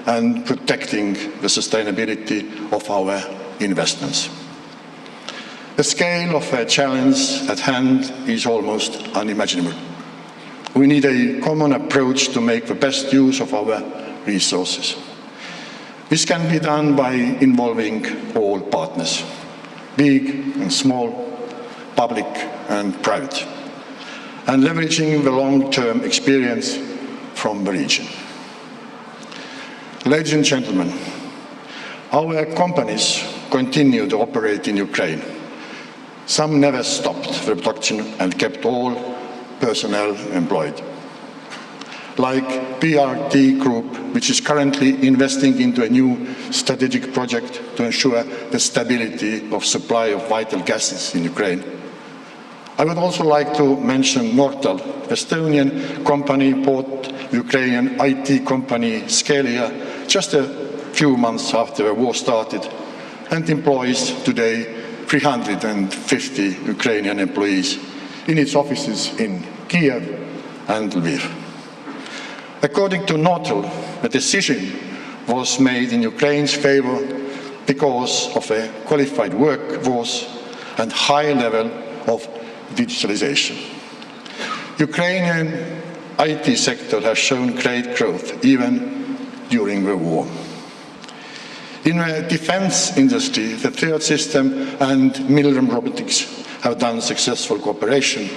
and protecting the sustainability of our investments. The scale of the challenge at hand is almost unimaginable. We need a common approach to make the best use of our resources. This can be done by involving all partners, big and small, public and private, and leveraging the long-term experience from the region. Ladies and gentlemen, our companies continue to operate in Ukraine. Some never stopped the production and kept all personnel employed. Like PRT Group, which is currently investing into a new strategic project to ensure the stability of supply of vital gases in Ukraine. I would also like to mention Nortal, Estonian company bought Ukrainian IT company Scalia just a few months after the war started and employs today 350 Ukrainian employees in its offices in Kiev and Lviv. According to Nortal, the decision was made in Ukraine's favor because of a qualified workforce and high level of digitalization. Ukrainian IT sector has shown great growth, even during the war. In the defense industry, the third system and Milram Robotics have done successful cooperation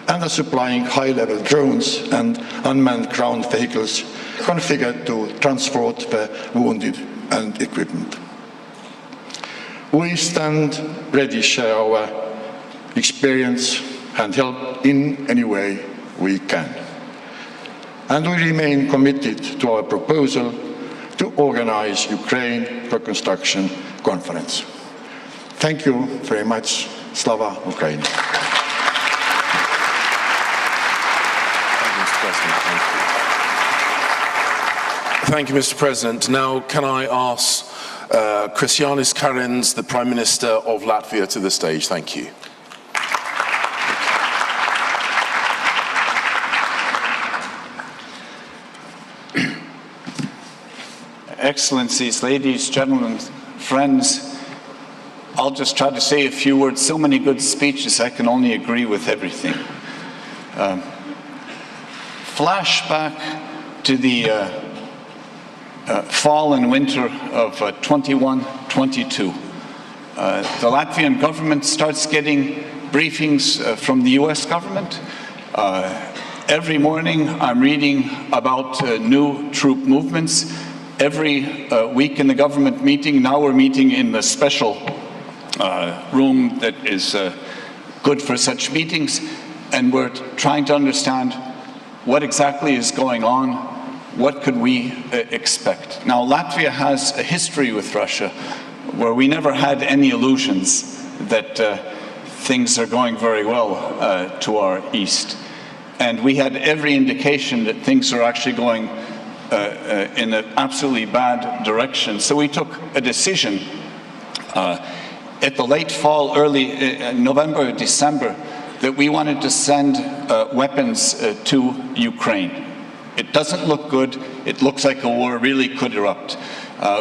and are supplying high-level drones and unmanned ground vehicles configured to transport the wounded and equipment. We stand ready to share our experience and help in any way we can. And we remain committed to our proposal to organize Ukraine Reconstruction Conference. Thank you very much. Slava Ukraini. Thank you, Mr. President. Now, can I ask Krišjānis Kariņš, the Prime Minister of Latvia, to the stage? Thank you. Excellencies, ladies, gentlemen, friends, I'll just try to say a few words. So many good speeches, I can only agree with everything. Flashback to the fall and winter of 21-22. The Latvian government starts getting briefings from the US government. Every morning I'm reading about new troop movements. Every week in the government meeting, now we're meeting in the special room that is good for such meetings, and we're trying to understand what exactly is going on, what could we expect. Now, Latvia has a history with Russia where we never had any illusions that things are going very well to our east. And we had every indication that things are actually going in an absolutely bad direction. So we took a decision at the late fall, early November, December, that we wanted to send weapons to Ukraine. It doesn't look good. It looks like a war really could erupt.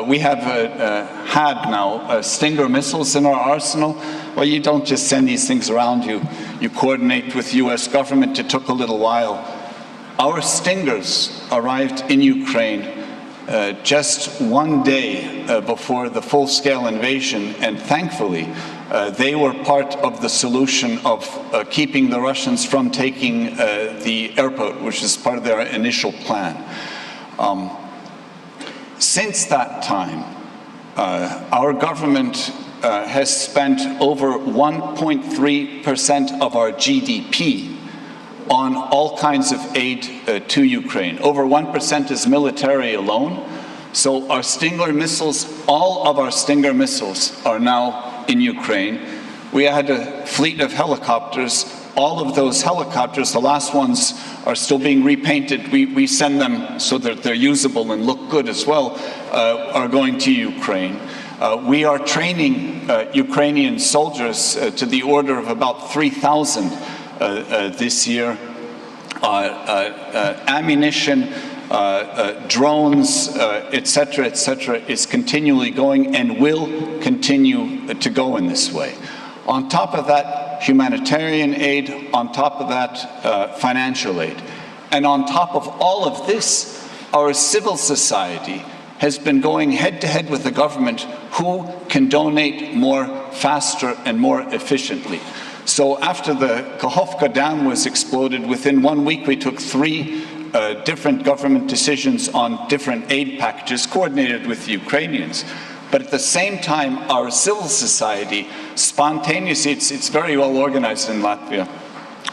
We have had now Stinger missiles in our arsenal. Well, you don't just send these things around. You coordinate with the US government. It took a little while. Our Stingers arrived in Ukraine just one day before the full-scale invasion, and thankfully they were part of the solution of keeping the Russians from taking the airport, which is part of their initial plan. Since that time, our government has spent over 1.3% of our GDP on all kinds of aid to Ukraine. Over 1% is military alone. So our Stinger missiles, all of our Stinger missiles are now in Ukraine. We had a fleet of helicopters. All of those helicopters, the last ones are still being repainted. We send them so that they're usable and look good as well, are going to Ukraine. We are training Ukrainian soldiers to the order of about 3,000 this year. Ammunition, drones, etc., is continually going and will continue to go in this way. On top of that, humanitarian aid, on top of that, financial aid. And on top of all of this, our civil society has been going head-to-head with the government who can donate more faster and more efficiently. So after the Kakhovka Dam was exploded, within 1 week we took 3 different government decisions on different aid packages coordinated with the Ukrainians. But at the same time, our civil society spontaneously, it's very well organized in Latvia,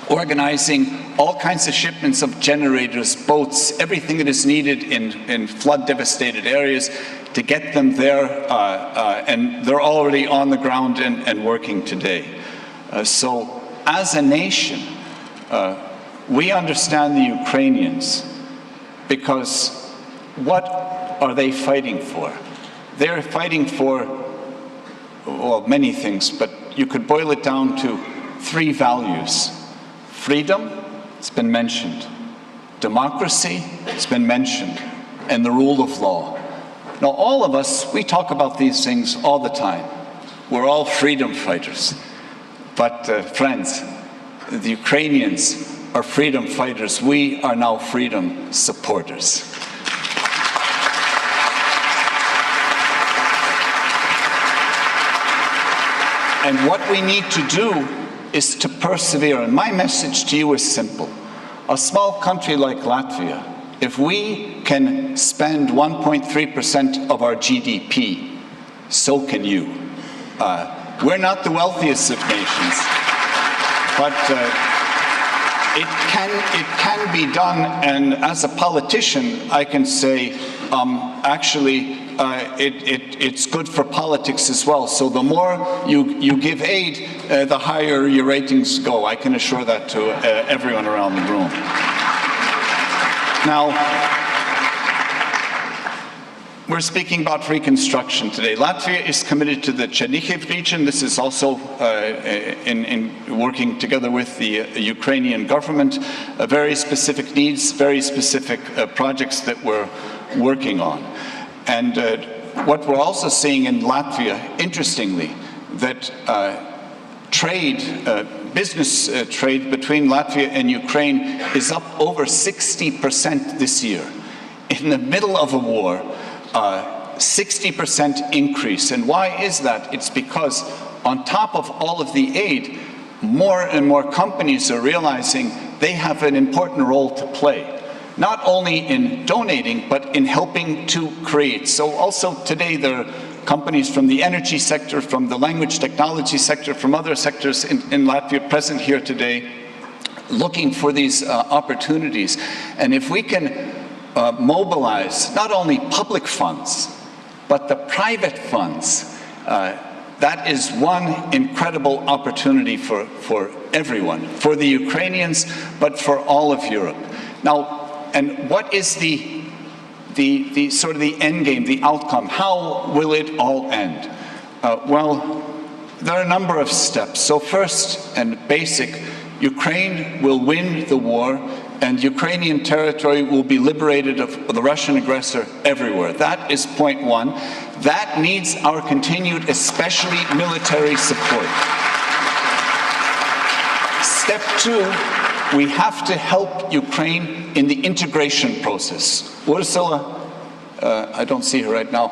organizing all kinds of shipments of generators, boats, everything that is needed in flood-devastated areas to get them there, and they're already on the ground and working today. So as a nation, we understand the Ukrainians, because what are they fighting for? They're fighting for, well, many things, but you could boil it down to 3 values. Freedom, it's been mentioned. Democracy, it's been mentioned. And the rule of law. Now, all of us, we talk about these things all the time. We're all freedom fighters. But friends, the Ukrainians are freedom fighters. We are now freedom supporters. And what we need to do is to persevere. And my message to you is simple. A small country like Latvia, if we can spend 1.3% of our GDP, so can you. We're not the wealthiest of nations, but it can be done. And as a politician, I can say, it's good for politics as well. So the more you give aid, the higher your ratings go. I can assure that to everyone around the room. Now, we're speaking about reconstruction today. Latvia is committed to the Chernihiv region. This is also in working together with the Ukrainian government, very specific needs, very specific projects that we're working on. And what we're also seeing in Latvia, interestingly, that business trade between Latvia and Ukraine is up over 60% this year. In the middle of a war, 60% increase. And why is that? It's because on top of all of the aid, more and more companies are realizing they have an important role to play. Not only in donating, but in helping to create. So also today there are companies from the energy sector, from the language technology sector, from other sectors in Latvia present here today, looking for these opportunities. And if we can mobilize not only public funds, but the private funds, that is one incredible opportunity for everyone, for the Ukrainians, but for all of Europe. Now, and what is the sort of the end game, the outcome? How will it all end? Well, there are a number of steps. So first and basic, Ukraine will win the war, and Ukrainian territory will be liberated of the Russian aggressor everywhere. That is point one. That needs our continued, especially military support. Step two, we have to help Ukraine in the integration process. Ursula, I don't see her right now,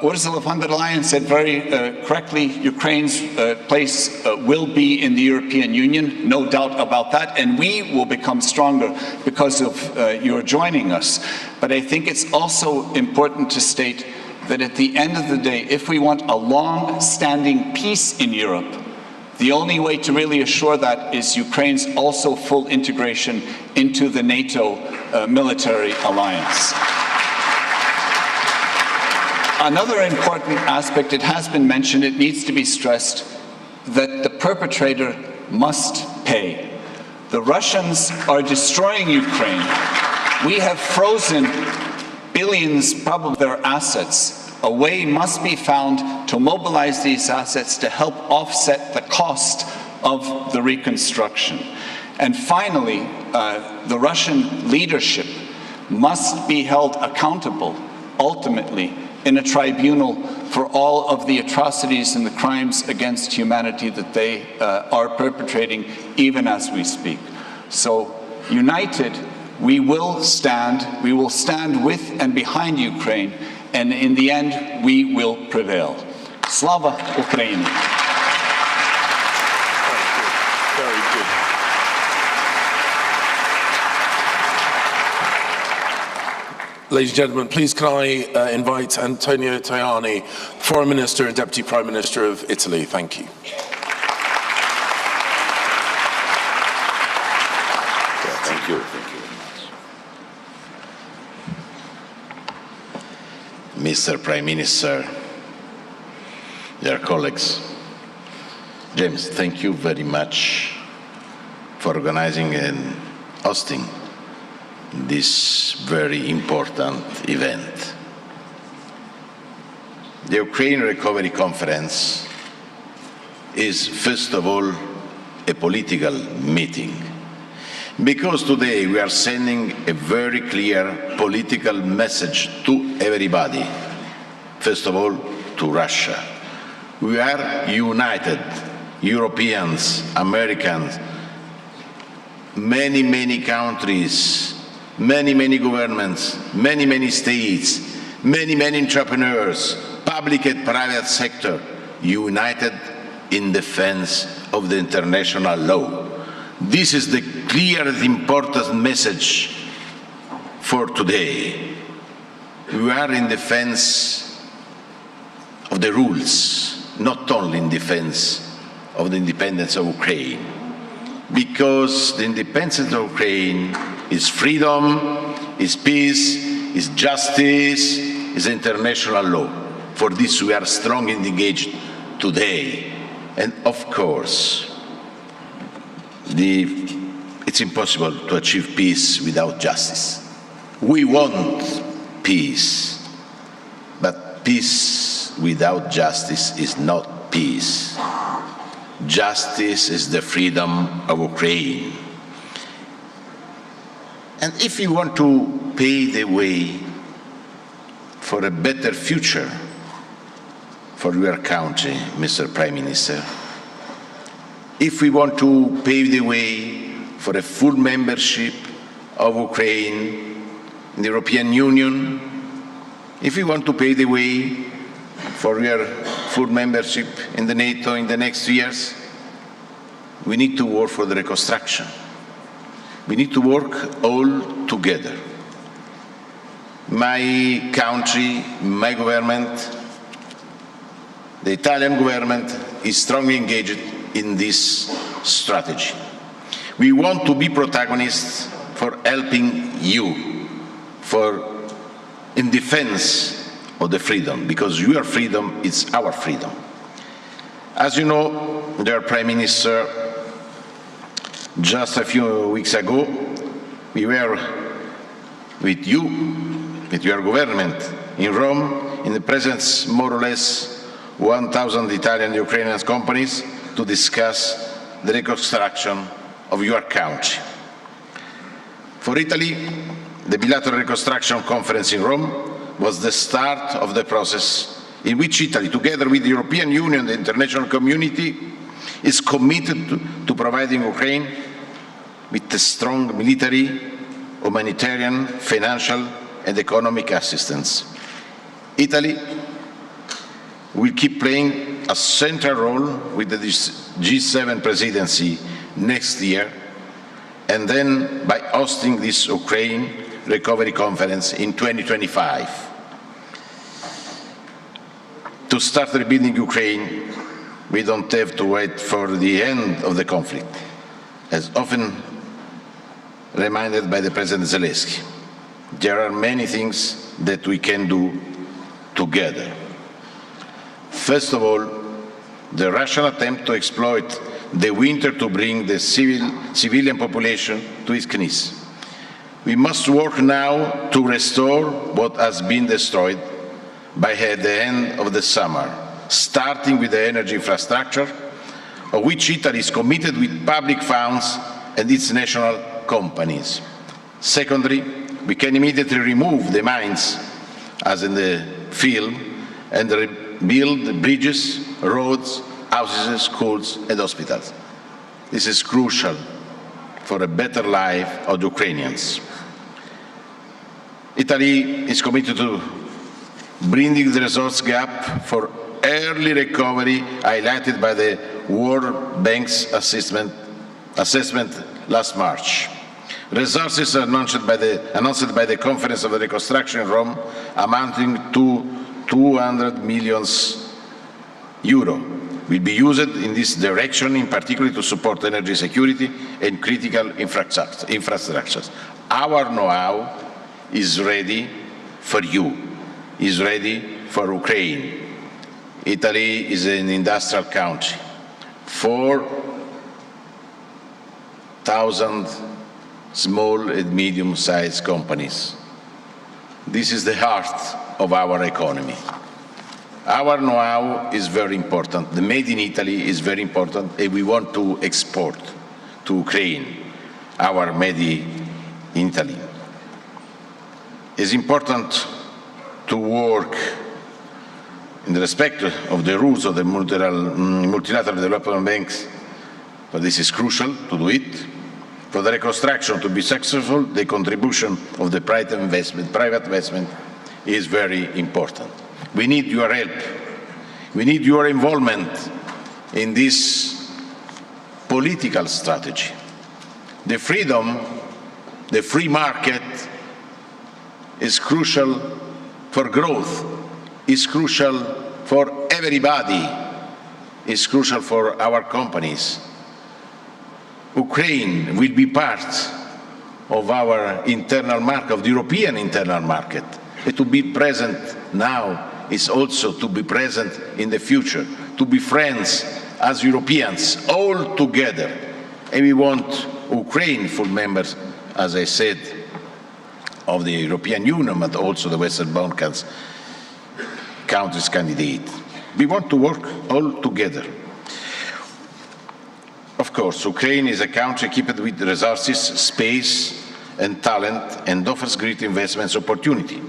Ursula von der Leyen said very correctly, Ukraine's place will be in the European Union, no doubt about that, and we will become stronger because of your joining us. But I think it's also important to state that at the end of the day, if we want a long-standing peace in Europe, the only way to really assure that is Ukraine's also full integration into the NATO military alliance. Another important aspect, it has been mentioned, it needs to be stressed, that the perpetrator must pay. The Russians are destroying Ukraine. We have frozen billions, probably their assets. A way must be found to mobilize these assets to help offset the cost of the reconstruction. And finally, the Russian leadership must be held accountable, ultimately, in a tribunal for all of the atrocities and the crimes against humanity that they are perpetrating, even as we speak. So, united, we will stand with and behind Ukraine, and in the end, we will prevail. Slava Ukraini. Very good. Ladies and gentlemen, please can I invite Antonio Tajani, Foreign Minister and Deputy Prime Minister of Italy. Thank you. Thank you. Mr. Prime Minister, dear colleagues, James, thank you very much for organizing and hosting this very important event. The Ukraine Recovery Conference is, first of all, a political meeting, because today we are sending a very clear political message to everybody, first of all to Russia. We are united, Europeans, Americans, many countries, many governments, many states, many entrepreneurs, public and private sector, united in defense of the international law. This is the clear and important message for today. We are in defense of the rules, not only in defense of the independence of Ukraine, because the independence of Ukraine is freedom, is peace, is justice, is international law. For this we are strongly engaged today. And of course, it's impossible to achieve peace without justice. We want peace, but peace without justice is not peace. Justice is the freedom of Ukraine. And if you want to pave the way for a better future for your country, Mr. Prime Minister, if we want to pave the way for a full membership of Ukraine in the European Union, if we want to pave the way for your full membership in the NATO in the next years, we need to work for the reconstruction. We need to work all together. My country, my government, the Italian government is strongly engaged in this strategy. We want to be protagonists for helping you, in defense of the freedom, because your freedom is our freedom. As you know, dear Prime Minister, just a few weeks ago, we were with you, with your government, in Rome, in the presence more or less 1,000 Italian and Ukrainian companies to discuss the reconstruction of your country. For Italy, the bilateral reconstruction conference in Rome was the start of the process in which Italy, together with the European Union and the international community, is committed to providing Ukraine with a strong military, humanitarian, financial and economic assistance. Italy will keep playing a central role with the G7 presidency next year, and then by hosting this Ukraine Recovery Conference in 2025. To start rebuilding Ukraine, we don't have to wait for the end of the conflict, as often reminded by the President Zelensky. There are many things that we can do together. First of all, the Russian attempt to exploit the winter to bring the civilian population to its knees. We must work now to restore what has been destroyed by the end of the summer, starting with the energy infrastructure, of which Italy is committed with public funds and its national companies. Secondly, we can immediately remove the mines, as in the film, and rebuild bridges, roads, houses, schools and hospitals. This is crucial for a better life of the Ukrainians. Italy is committed to bridging the resource gap for early recovery highlighted by the World Bank's assessment last March. Resources announced by the Conference of the Reconstruction in Rome amounting to 200 million euro will be used in this direction, in particular to support energy security and critical infrastructures. Our know-how is ready for you, is ready for Ukraine. Italy is an industrial country. 4,000 small and medium-sized companies. This is the heart of our economy. Our know-how is very important. The made in Italy is very important, and we want to export to Ukraine our made in Italy. It's important to work in the respect of the rules of the multilateral development banks, but this is crucial to do it. For the reconstruction to be successful, the contribution of the private investment is very important. We need your help. We need your involvement in this political strategy. The freedom, the free market is crucial for growth, is crucial for everybody, is crucial for our companies. Ukraine will be part of our internal market, of the European internal market. And to be present now is also to be present in the future, to be friends as Europeans, all together. And we want Ukraine full members, as I said, of the European Union, but also the Western Balkans countries candidate. We want to work all together. Of course, Ukraine is a country equipped with resources, space, and talent, and offers great investment opportunity.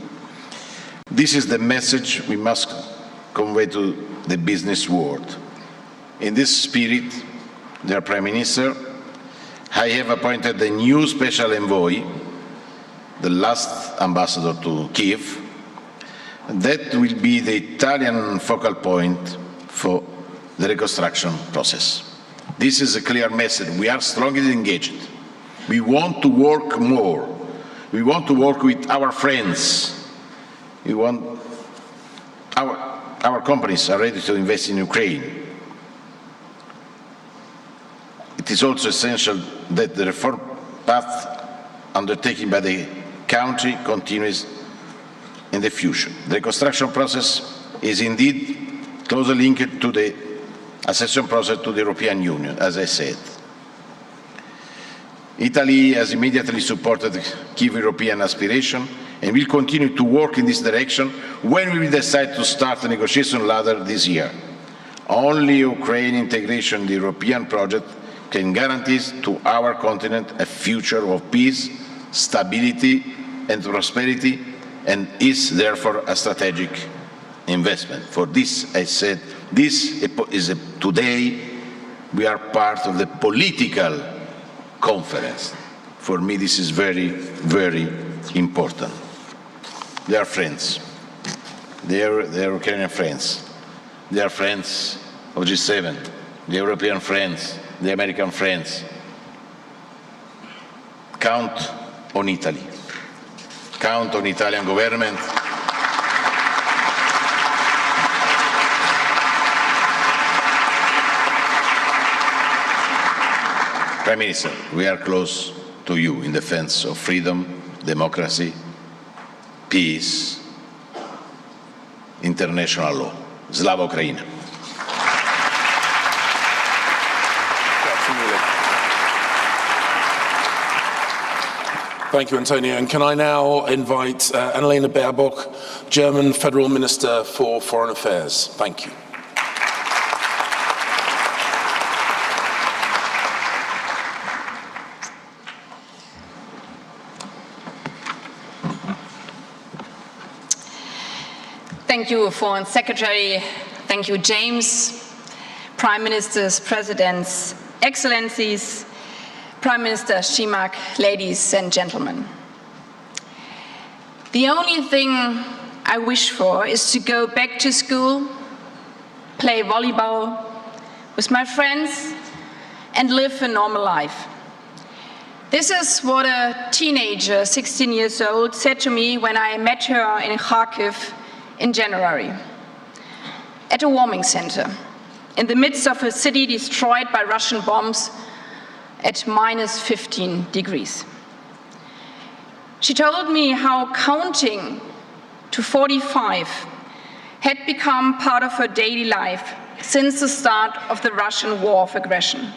This is the message we must convey to the business world. In this spirit, dear Prime Minister, I have appointed a new special envoy, the last ambassador to Kiev. That will be the Italian focal point for the reconstruction process. This is a clear message. We are strongly engaged. We want to work more. We want to work with our friends. We want our companies are ready to invest in Ukraine. It is also essential that the reform path undertaken by the country continues in the future. The reconstruction process is indeed closely linked to the accession process to the European Union, as I said. Italy has immediately supported Kyiv European aspiration and will continue to work in this direction when we will decide to start the negotiation later this year. Only Ukraine integration in the European project can guarantee to our continent a future of peace, stability, and prosperity, and is therefore a strategic investment. For this, I said, today we are part of the political conference. For me, this is very, very important. They are friends. They are Ukrainian friends. They are friends of G7, the European friends, the American friends. Count on Italy. Count on Italian government. Prime Minister, we are close to you in defense of freedom, democracy, peace, international law. Slava Ukraina. Thank you, Antonio. And can I now invite Annalena Baerbock, German Federal Minister for Foreign Affairs. Thank you. Thank you, Foreign Secretary. Thank you, James. Prime Ministers, Presidents, Excellencies, Prime Minister Šimak, ladies and gentlemen. The only thing I wish for is to go back to school, play volleyball with my friends, and live a normal life. This is what a teenager, 16 years old, said to me when I met her in Kharkiv in January, at a warming center, in the midst of a city destroyed by Russian bombs at minus 15 degrees. She told me how counting to 45 had become part of her daily life since the start of the Russian war of aggression.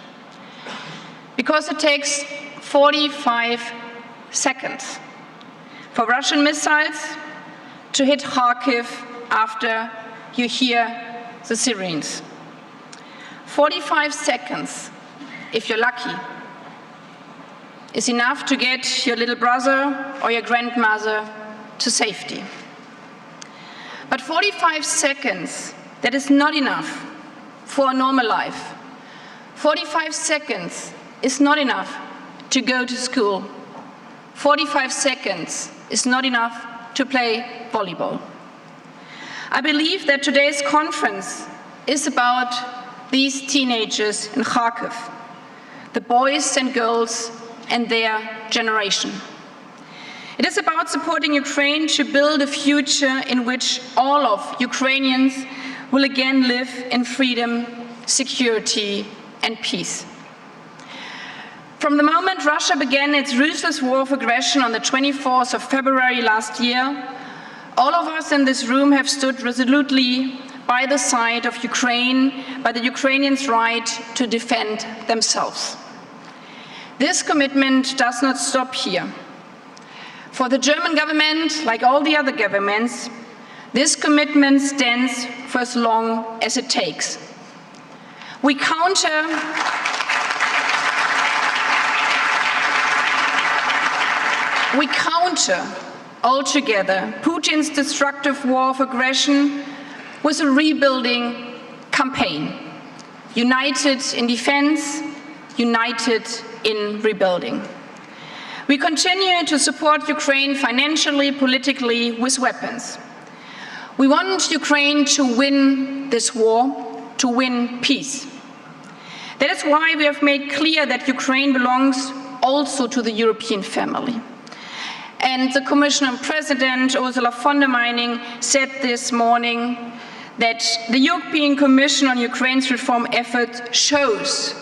Because it takes 45 seconds for Russian missiles to hit Kharkiv after you hear the sirens. 45 seconds, if you're lucky, is enough to get your little brother or your grandmother to safety. But 45 seconds, that is not enough for a normal life. 45 seconds is not enough to go to school. 45 seconds is not enough to play volleyball. I believe that today's conference is about these teenagers in Kharkiv, the boys and girls and their generation. It is about supporting Ukraine to build a future in which all of Ukrainians will again live in freedom, security, and peace. From the moment Russia began its ruthless war of aggression on the 24th of February last year, all of us in this room have stood resolutely by the side of Ukraine, by the Ukrainians' right to defend themselves. This commitment does not stop here. For the German government, like all the other governments, this commitment stands for as long as it takes. We counter altogether Putin's destructive war of aggression with a rebuilding campaign. United in defense, united in rebuilding. We continue to support Ukraine financially, politically, with weapons. We want Ukraine to win this war, to win peace. That is why we have made clear that Ukraine belongs also to the European family. And the Commissioner President, Ursula von der Leyen, said this morning that the European Commission on Ukraine's reform effort shows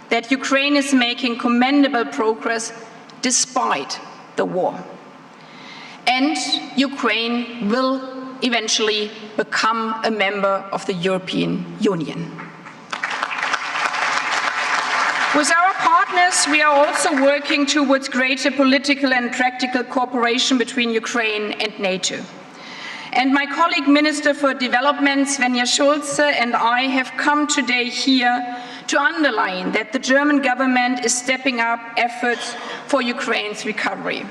that Ukraine is making commendable progress despite the war. And Ukraine will eventually become a member of the European Union. With our partners, we are also working towards greater political and practical cooperation between Ukraine and NATO. And my colleague Minister for Development, Svenja Schulze, and I have come today here to underline that the German government is stepping up efforts for Ukraine's recovery.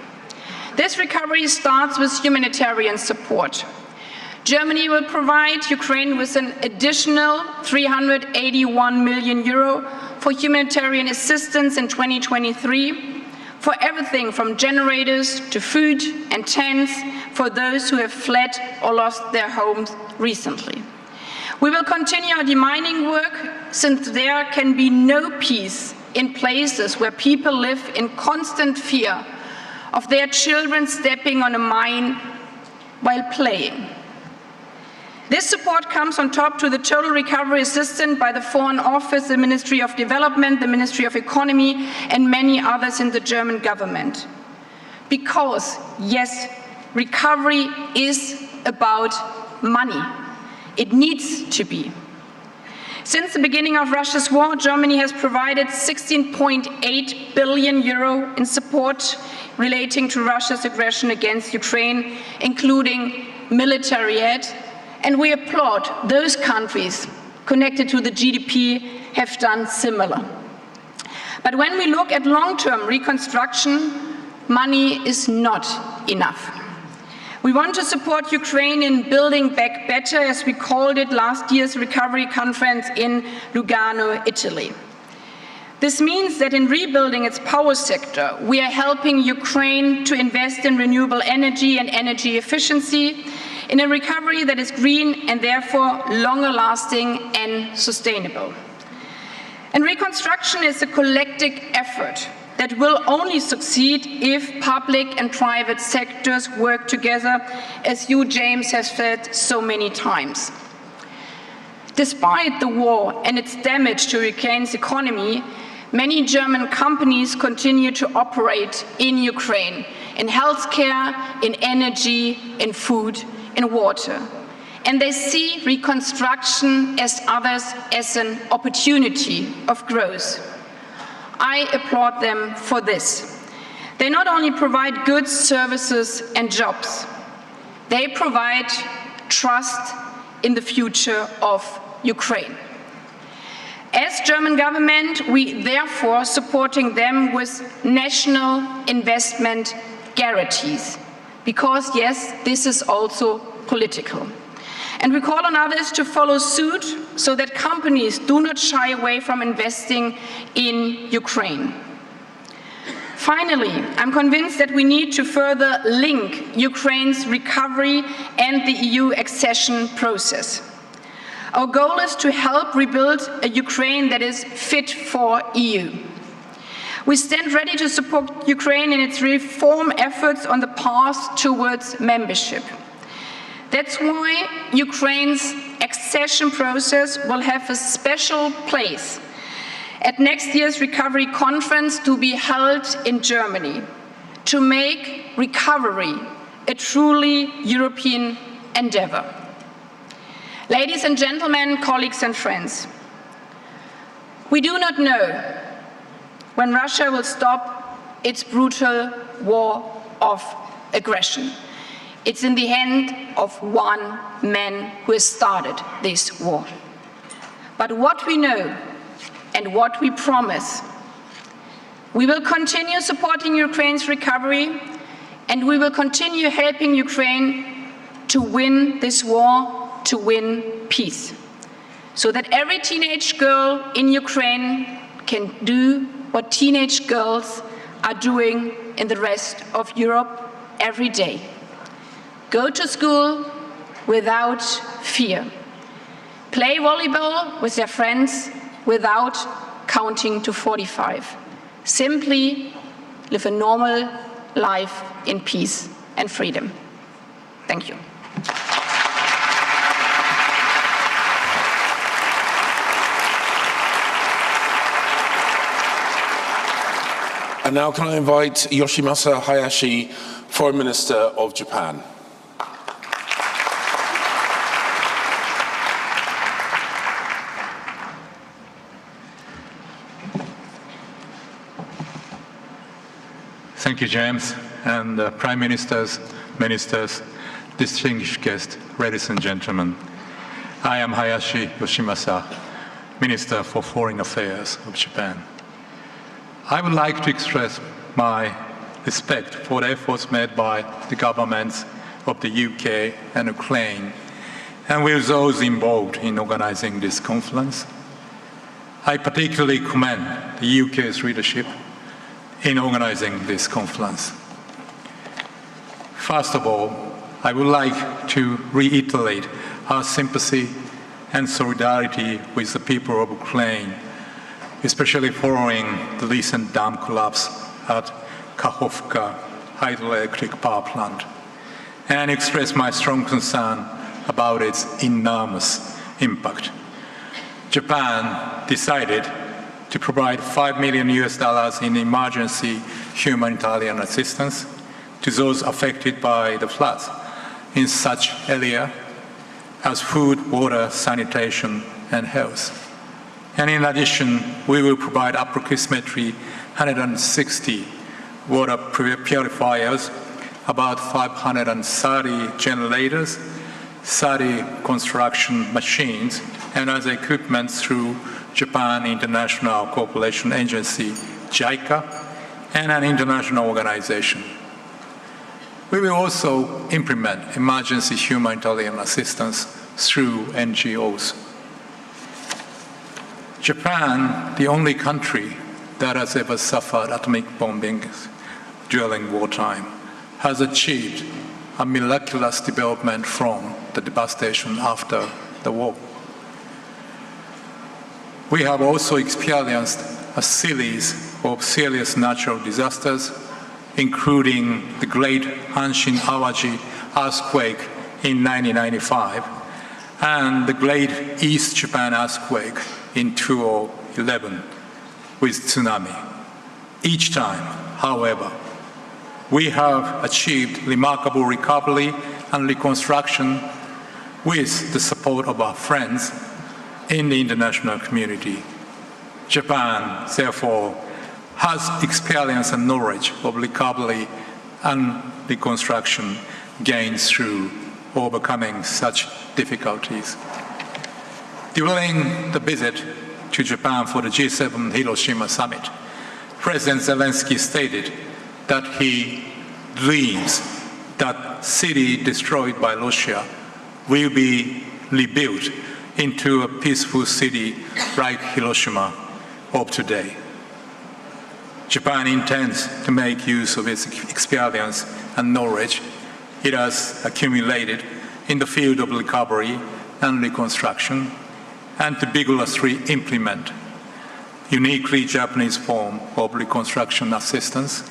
This recovery starts with humanitarian support. Germany will provide Ukraine with an additional €381 million for humanitarian assistance in 2023, for everything from generators to food and tents for those who have fled or lost their homes recently. We will continue our demining work, since there can be no peace in places where people live in constant fear of their children stepping on a mine while playing. This support comes on top to the total recovery assistance by the Foreign Office, the Ministry of Development, the Ministry of Economy, and many others in the German government. Because, yes, recovery is about money. It needs to be. Since the beginning of Russia's war, Germany has provided €16.8 billion in support relating to Russia's aggression against Ukraine, including military aid, and we applaud those countries connected to the GDP have done similar. But when we look at long-term reconstruction, money is not enough. We want to support Ukraine in building back better, as we called it last year's recovery conference in Lugano, Italy. This means that in rebuilding its power sector, we are helping Ukraine to invest in renewable energy and energy efficiency, in a recovery that is green and therefore longer lasting and sustainable. And reconstruction is a collective effort that will only succeed if public and private sectors work together, as you, James, have said so many times. Despite the war and its damage to Ukraine's economy, many German companies continue to operate in Ukraine, in healthcare, in energy, in food, in water. And they see reconstruction as others as an opportunity of growth. I applaud them for this. They not only provide goods, services, and jobs, they provide trust in the future of Ukraine. As German government, we therefore supporting them with national investment guarantees, because yes, this is also political. And we call on others to follow suit so that companies do not shy away from investing in Ukraine. Finally, I'm convinced that we need to further link Ukraine's recovery and the EU accession process. Our goal is to help rebuild a Ukraine that is fit for EU. We stand ready to support Ukraine in its reform efforts on the path towards membership. That's why Ukraine's accession process will have a special place at next year's recovery conference to be held in Germany, to make recovery a truly European endeavor. Ladies and gentlemen, colleagues and friends, we do not know when Russia will stop its brutal war of aggression. It's in the hand of one man who has started this war. But what we know and what we promise, we will continue supporting Ukraine's recovery, and we will continue helping Ukraine to win this war, to win peace, so that every teenage girl in Ukraine can do what teenage girls are doing in the rest of Europe every day. Go to school without fear. Play volleyball with their friends without counting to 45. Simply live a normal life in peace and freedom. Thank you. And now can I invite Yoshimasa Hayashi, Foreign Minister of Japan. Thank you, James, and Prime Ministers, Ministers, distinguished guests, ladies and gentlemen. I am Hayashi Yoshimasa, Minister for Foreign Affairs of Japan. I would like to express my respect for the efforts made by the governments of the UK and Ukraine, and with those involved in organizing this conference. I particularly commend the UK's leadership in organizing this conference. First of all, I would like to reiterate our sympathy and solidarity with the people of Ukraine, especially following the recent dam collapse at Kakhovka hydroelectric power plant, and express my strong concern about its enormous impact. Japan decided to provide $5 million in emergency humanitarian assistance to those affected by the floods in such areas as food, water, sanitation, and health. And in addition, we will provide approximately 160 water purifiers, about 530 generators, 30 construction machines, and other equipment through Japan International Cooperation Agency, JICA, and an international organization. We will also implement emergency humanitarian assistance through NGOs. Japan, the only country that has ever suffered atomic bombings during wartime, has achieved a miraculous development from the devastation after the war. We have also experienced a series of serious natural disasters, including the Great Hanshin Awaji earthquake in 1995 and the Great East Japan earthquake in 2011 with tsunami. Each time, however, we have achieved remarkable recovery and reconstruction with the support of our friends in the international community. Japan, therefore, has experience and knowledge of recovery and reconstruction gained through overcoming such difficulties. During the visit to Japan for the G7 Hiroshima summit, President Zelensky stated that he dreams that city destroyed by Russia will be rebuilt into a peaceful city like Hiroshima of today. Japan intends to make use of its experience and knowledge it has accumulated in the field of recovery and reconstruction, and to vigorously implement uniquely Japanese form of reconstruction assistance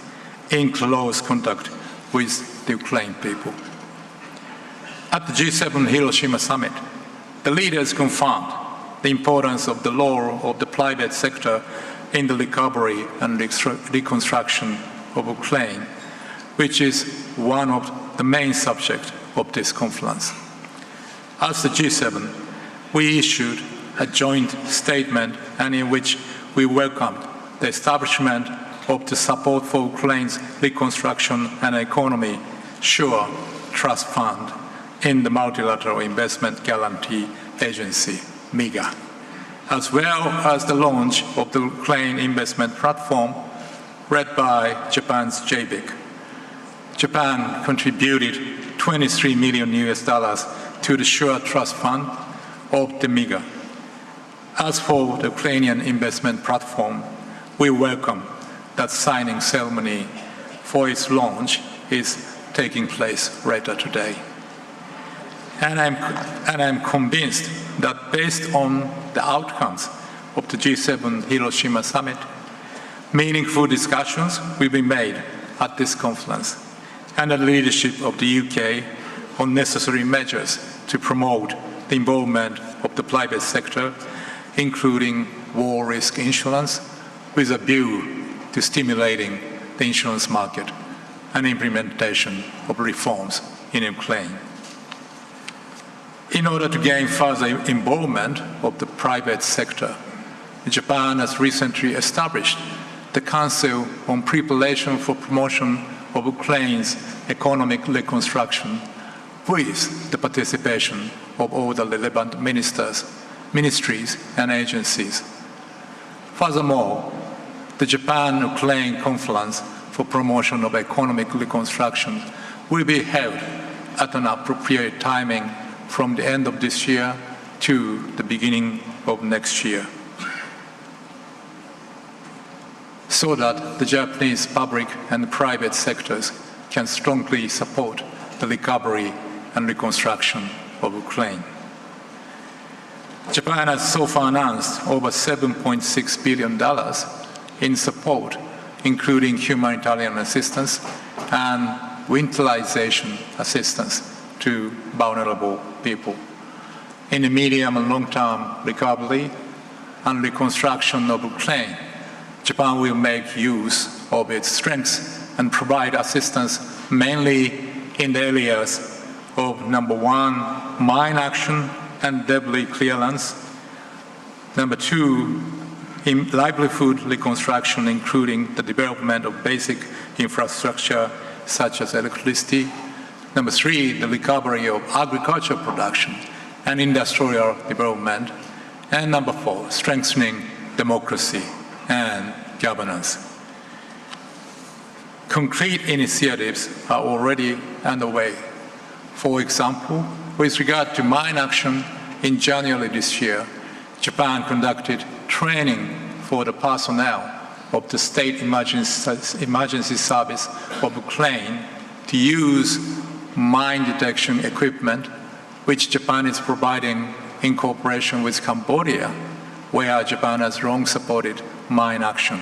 in close contact with the Ukrainian people. At the G7 Hiroshima summit, the leaders confirmed the importance of the role of the private sector in the recovery and reconstruction of Ukraine, which is one of the main subjects of this conference. As the G7, we issued a joint statement and in which we welcomed the establishment of the Support for Ukraine's Reconstruction and Economy SURE Trust Fund in the Multilateral Investment Guarantee Agency, MIGA, as well as the launch of the Ukraine Investment Platform led by Japan's JBIC. Japan contributed $23 million to the SURE Trust Fund of the MIGA. As for the Ukrainian Investment Platform, we welcome that signing ceremony for its launch is taking place later today. And I'm convinced that based on the outcomes of the G7 Hiroshima summit, meaningful discussions will be made at this conference, and the leadership of the UK on necessary measures to promote the involvement of the private sector, including war risk insurance, with a view to stimulating the insurance market and implementation of reforms in Ukraine. In order to gain further involvement of the private sector, Japan has recently established the Council on Preparation for Promotion of Ukraine's Economic Reconstruction with the participation of all the relevant ministries and agencies. Furthermore, the Japan-Ukraine Conference for Promotion of Economic Reconstruction will be held at an appropriate timing from the end of this year to the beginning of next year, so that the Japanese public and private sectors can strongly support the recovery and reconstruction of Ukraine. Japan has so far announced over $7.6 billion in support, including humanitarian assistance and winterization assistance to vulnerable people. In the medium and long-term recovery and reconstruction of Ukraine, Japan will make use of its strengths and provide assistance mainly in the areas of, number one, mine action and debris clearance, number two, in livelihood reconstruction, including the development of basic infrastructure such as electricity, number three, the recovery of agricultural production and industrial development, and number four, strengthening democracy and governance. Concrete initiatives are already underway. For example, with regard to mine action, in January this year, Japan conducted training for the personnel of the State Emergency Service of Ukraine to use mine detection equipment, which Japan is providing in cooperation with Cambodia, where Japan has long supported mine action.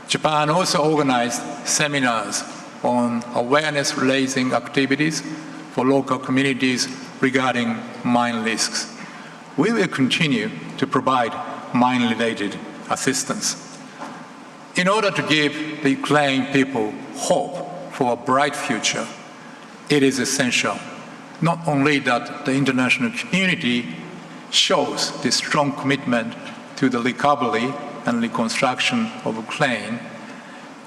Japan also organized seminars on awareness-raising activities for local communities regarding mine risks. We will continue to provide mine-related assistance. In order to give the Ukrainian people hope for a bright future, it is essential not only that the international community shows this strong commitment to the recovery and reconstruction of Ukraine,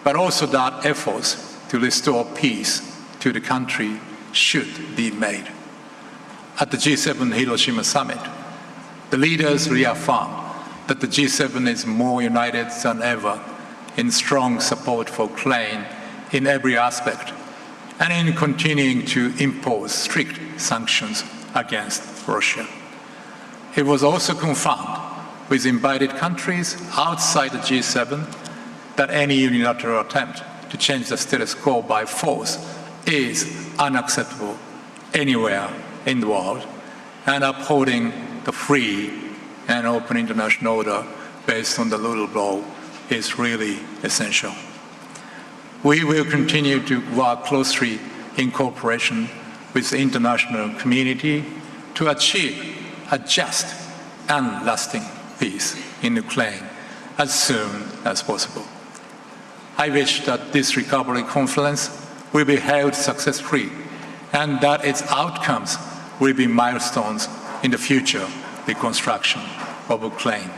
but also that efforts to restore peace to the country should be made. At the G7 Hiroshima summit, the leaders reaffirmed that the G7 is more united than ever in strong support for Ukraine in every aspect and in continuing to impose strict sanctions against Russia. It was also confirmed with invited countries outside the G7 that any unilateral attempt to change the status quo by force is unacceptable anywhere in the world, and upholding the free and open international order based on the rule of law is really essential. We will continue to work closely in cooperation with the international community to achieve a just and lasting peace in Ukraine as soon as possible. I wish that this recovery conference will be held successfully and that its outcomes will be milestones in the future reconstruction of Ukraine.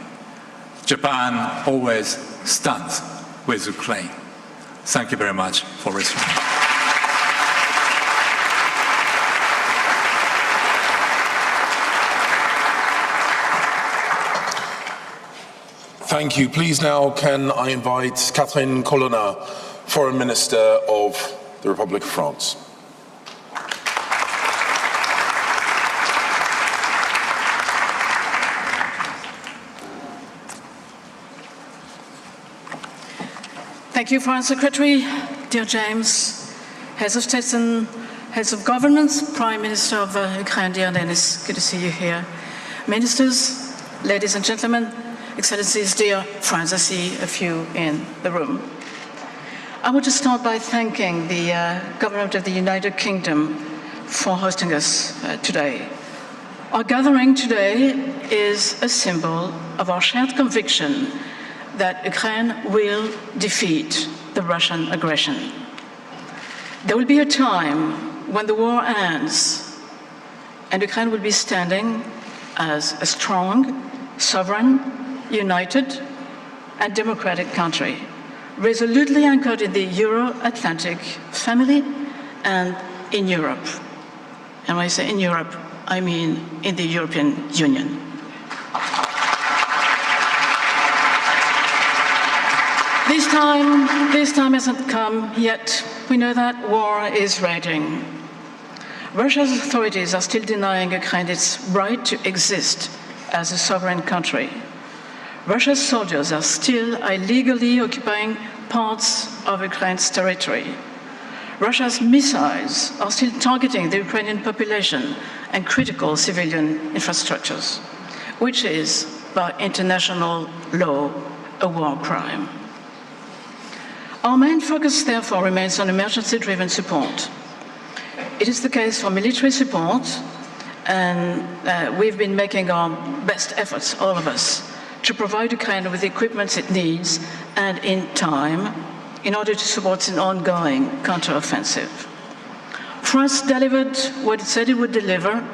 Japan always stands with Ukraine. Thank you very much for listening. Thank you. Please now can I invite Catherine Colonna, Foreign Minister of the Republic of France. Thank you, Foreign Secretary, dear James, Heads of State and Heads of Governments, Prime Minister of Ukraine, dear Denis, good to see you here. Ministers, ladies and gentlemen, Excellencies, dear friends, I see a few in the room. I want to start by thanking the Government of the United Kingdom for hosting us today. Our gathering today is a symbol of our shared conviction that Ukraine will defeat the Russian aggression. There will be a time when the war ends and Ukraine will be standing as a strong, sovereign, united and democratic country, resolutely anchored in the Euro-Atlantic family and in Europe. And when I say in Europe, I mean in the European Union. This time hasn't come yet. We know that war is raging. Russia's authorities are still denying Ukraine its right to exist as a sovereign country. Russia's soldiers are still illegally occupying parts of Ukraine's territory. Russia's missiles are still targeting the Ukrainian population and critical civilian infrastructures, which is, by international law, a war crime. Our main focus, therefore, remains on emergency-driven support. It is the case for military support, and we've been making our best efforts, all of us, to provide Ukraine with the equipment it needs and in time in order to support an ongoing counteroffensive. France delivered what it said it would deliver,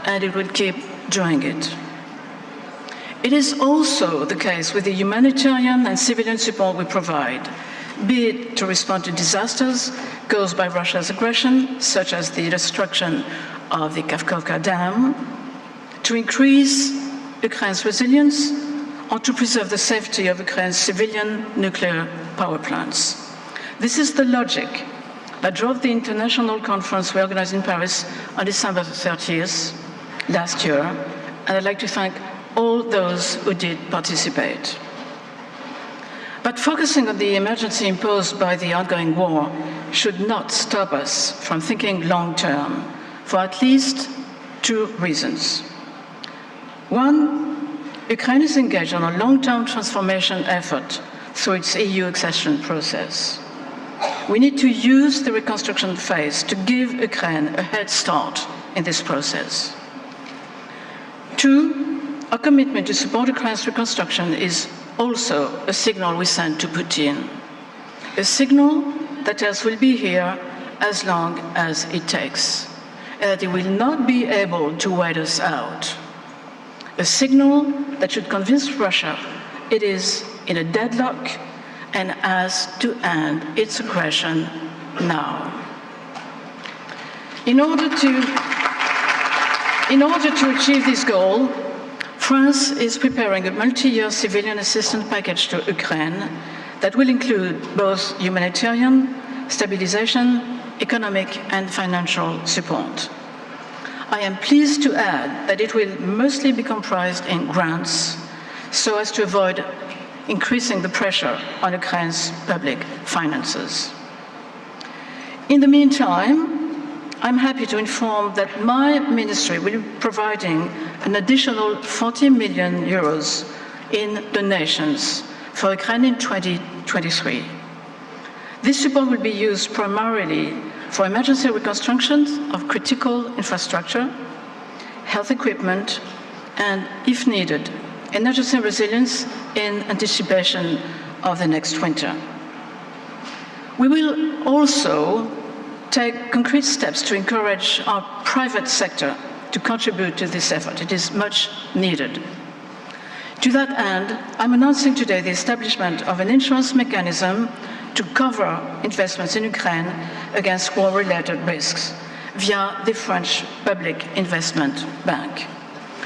and it would keep doing it. It is also the case with the humanitarian and civilian support we provide, be it to respond to disasters caused by Russia's aggression, such as the destruction of the Kakhovka Dam, to increase Ukraine's resilience, or to preserve the safety of Ukraine's civilian nuclear power plants. This is the logic that drove the international conference we organized in Paris on December 30th last year, and I'd like to thank all those who did participate. But focusing on the emergency imposed by the ongoing war should not stop us from thinking long-term for at least two reasons. One, Ukraine is engaged on a long-term transformation effort through its EU accession process. We need to use the reconstruction phase to give Ukraine a head start in this process. Two, our commitment to support Ukraine's reconstruction is also a signal we send to Putin, a signal that tells we'll be here as long as it takes, and that he will not be able to wait us out. A signal that should convince Russia it is in a deadlock and has to end its aggression now. In order to achieve this goal, France is preparing a multi-year civilian assistance package to Ukraine that will include both humanitarian, stabilization, economic and financial support. I am pleased to add that it will mostly be comprised in grants so as to avoid increasing the pressure on Ukraine's public finances. In the meantime, I'm happy to inform that my ministry will be providing an additional 40 million euros in donations for Ukraine in 2023. This support will be used primarily for emergency reconstruction of critical infrastructure, health equipment, and, if needed, energy resilience in anticipation of the next winter. We will also take concrete steps to encourage our private sector to contribute to this effort. It is much needed. To that end, I'm announcing today the establishment of an insurance mechanism to cover investments in Ukraine against war-related risks via the French Public Investment Bank.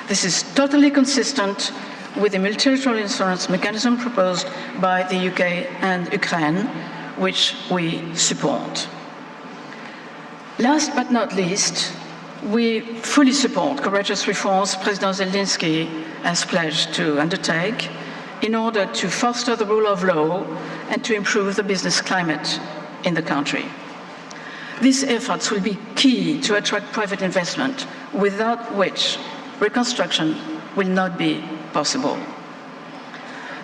This is totally consistent with the multilateral insurance mechanism proposed by the UK and Ukraine, which we support. Last but not least, we fully support courageous reforms President Zelensky has pledged to undertake in order to foster the rule of law and to improve the business climate in the country. These efforts will be key to attract private investment, without which reconstruction will not be possible.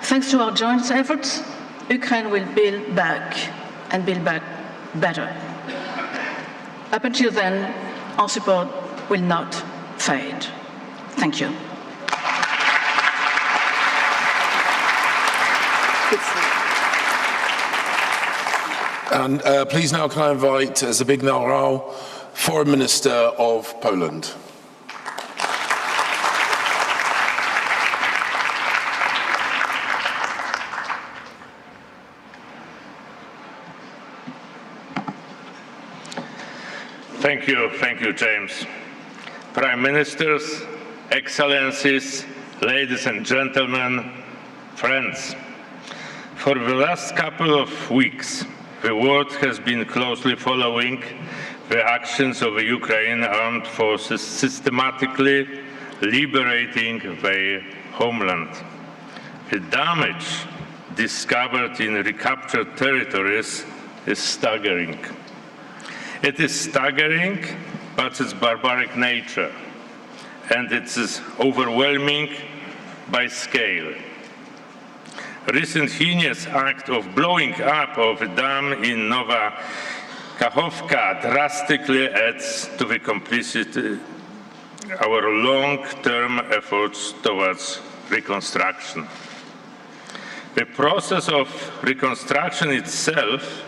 Thanks to our joint efforts, Ukraine will build back and build back better. Up until then, our support will not fade. Thank you. And please now can I invite Zbigniew Rau, Foreign Minister of Poland. Thank you, James. Prime Ministers, Excellencies, ladies and gentlemen, friends. For the last couple of weeks, the world has been closely following the actions of the Ukraine armed forces systematically liberating their homeland. The damage discovered in recaptured territories is staggering. It is staggering, but its barbaric nature, and it is overwhelming by scale. Recent heinous act of blowing up of a dam in Nowa Kachowka drastically adds to the complicity our long-term efforts towards reconstruction. The process of reconstruction itself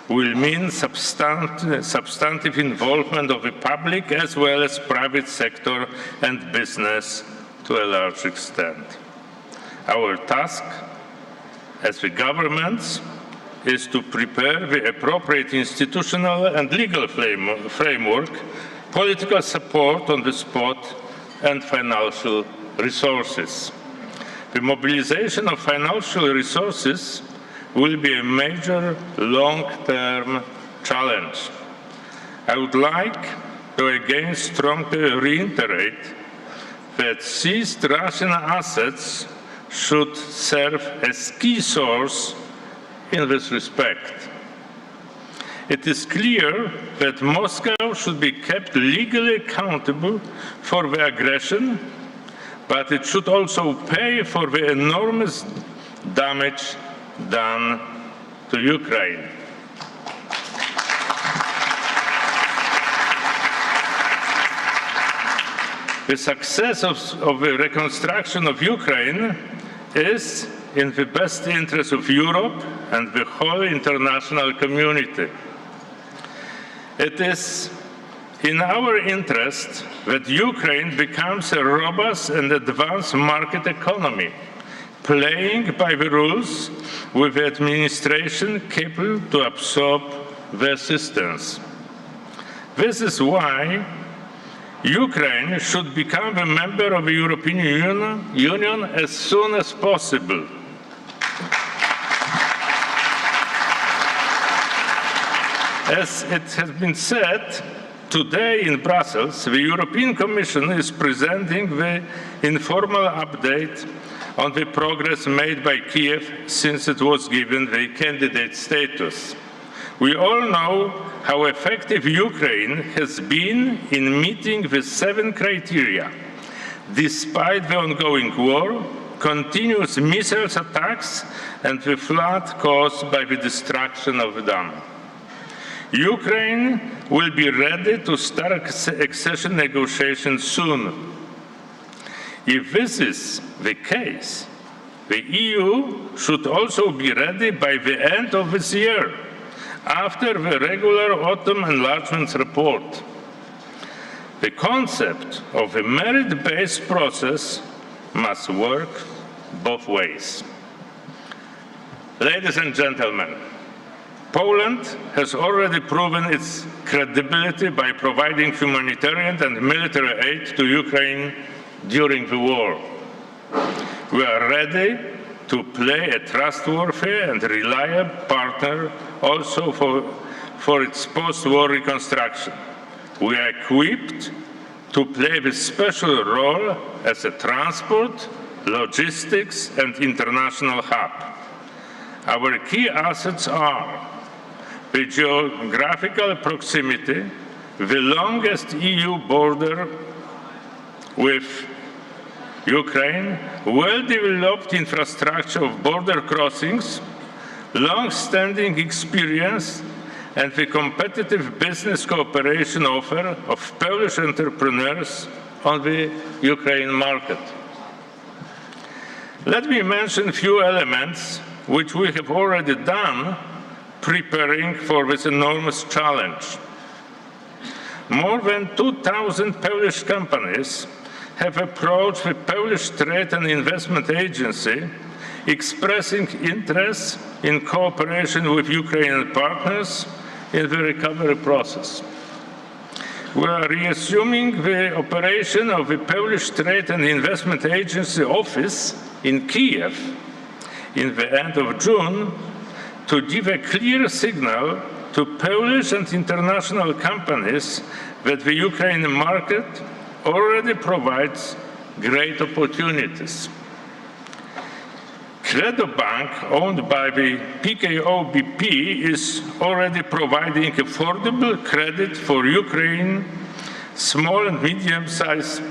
will mean substantive involvement of the public as well as private sector and business to a large extent. Our task as the governments is to prepare the appropriate institutional and legal framework, political support on the spot, and financial resources. The mobilization of financial resources will be a major long-term challenge. I would like to again strongly reiterate that seized Russian assets should serve as key source in this respect. It is clear that Moscow should be kept legally accountable for the aggression, but it should also pay for the enormous damage done to Ukraine. The success of the reconstruction of Ukraine is in the best interest of Europe and the whole international community. It is in our interest that Ukraine becomes a robust and advanced market economy, playing by the rules with the administration capable to absorb the assistance. This is why Ukraine should become a member of the European Union as soon as possible. As it has been said, today in Brussels, the European Commission is presenting the informal update on the progress made by Kiev since it was given the candidate status. We all know how effective Ukraine has been in meeting the 7 criteria, despite the ongoing war, continuous missile attacks, and the flood caused by the destruction of the dam. Ukraine will be ready to start accession negotiations soon. If this is the case, the EU should also be ready by the end of this year, after the regular autumn enlargement report. The concept of a merit-based process must work both ways. Ladies and gentlemen, Poland has already proven its credibility by providing humanitarian and military aid to Ukraine during the war. We are ready to play a trustworthy and reliable partner also for its post-war reconstruction. We are equipped to play the special role as a transport, logistics, and international hub. Our key assets are the geographical proximity, the longest EU border with Ukraine, well-developed infrastructure of border crossings, long-standing experience, and the competitive business cooperation offer of Polish entrepreneurs on the Ukraine market. Let me mention a few elements which we have already done preparing for this enormous challenge. More than 2,000 Polish companies have approached the Polish Trade and Investment Agency expressing interest in cooperation with Ukrainian partners in the recovery process. We are reassuming the operation of the Polish Trade and Investment Agency office in Kiev in the end of June to give a clear signal to Polish and international companies that the Ukrainian market already provides great opportunities. Credo Bank, owned by the PKO BP, is already providing affordable credit for Ukraine small and medium-sized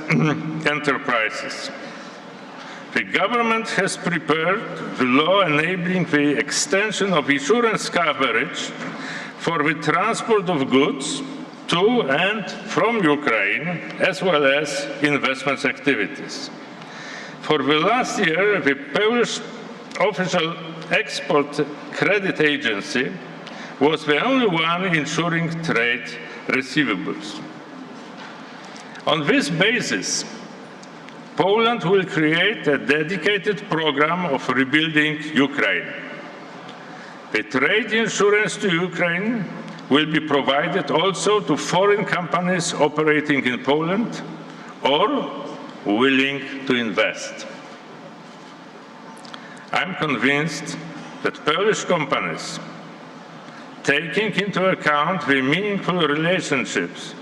enterprises. The government has prepared the law enabling the extension of insurance coverage for the transport of goods to and from Ukraine, as well as investment activities. For the last year, the Polish official export credit agency was the only one insuring trade receivables. On this basis, Poland will create a dedicated program of rebuilding Ukraine. The trade insurance to Ukraine will be provided also to foreign companies operating in Poland or willing to invest. I'm convinced that Polish companies, taking into account the meaningful relationships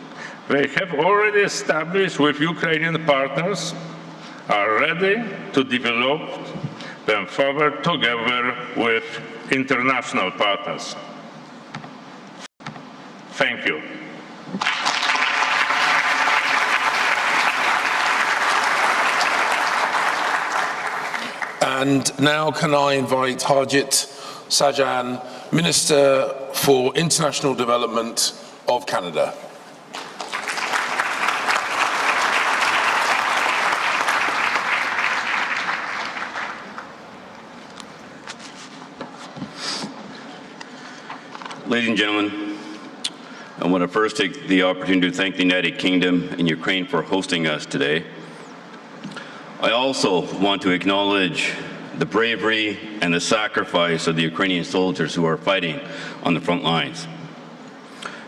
they have already established with Ukrainian partners, are ready to develop them further together with international partners. Thank you. And now can I invite Harjit Sajjan, Minister for International Development of Canada. Ladies and gentlemen, I want to first take the opportunity to thank the United Kingdom and Ukraine for hosting us today. I also want to acknowledge the bravery and the sacrifice of the Ukrainian soldiers who are fighting on the front lines.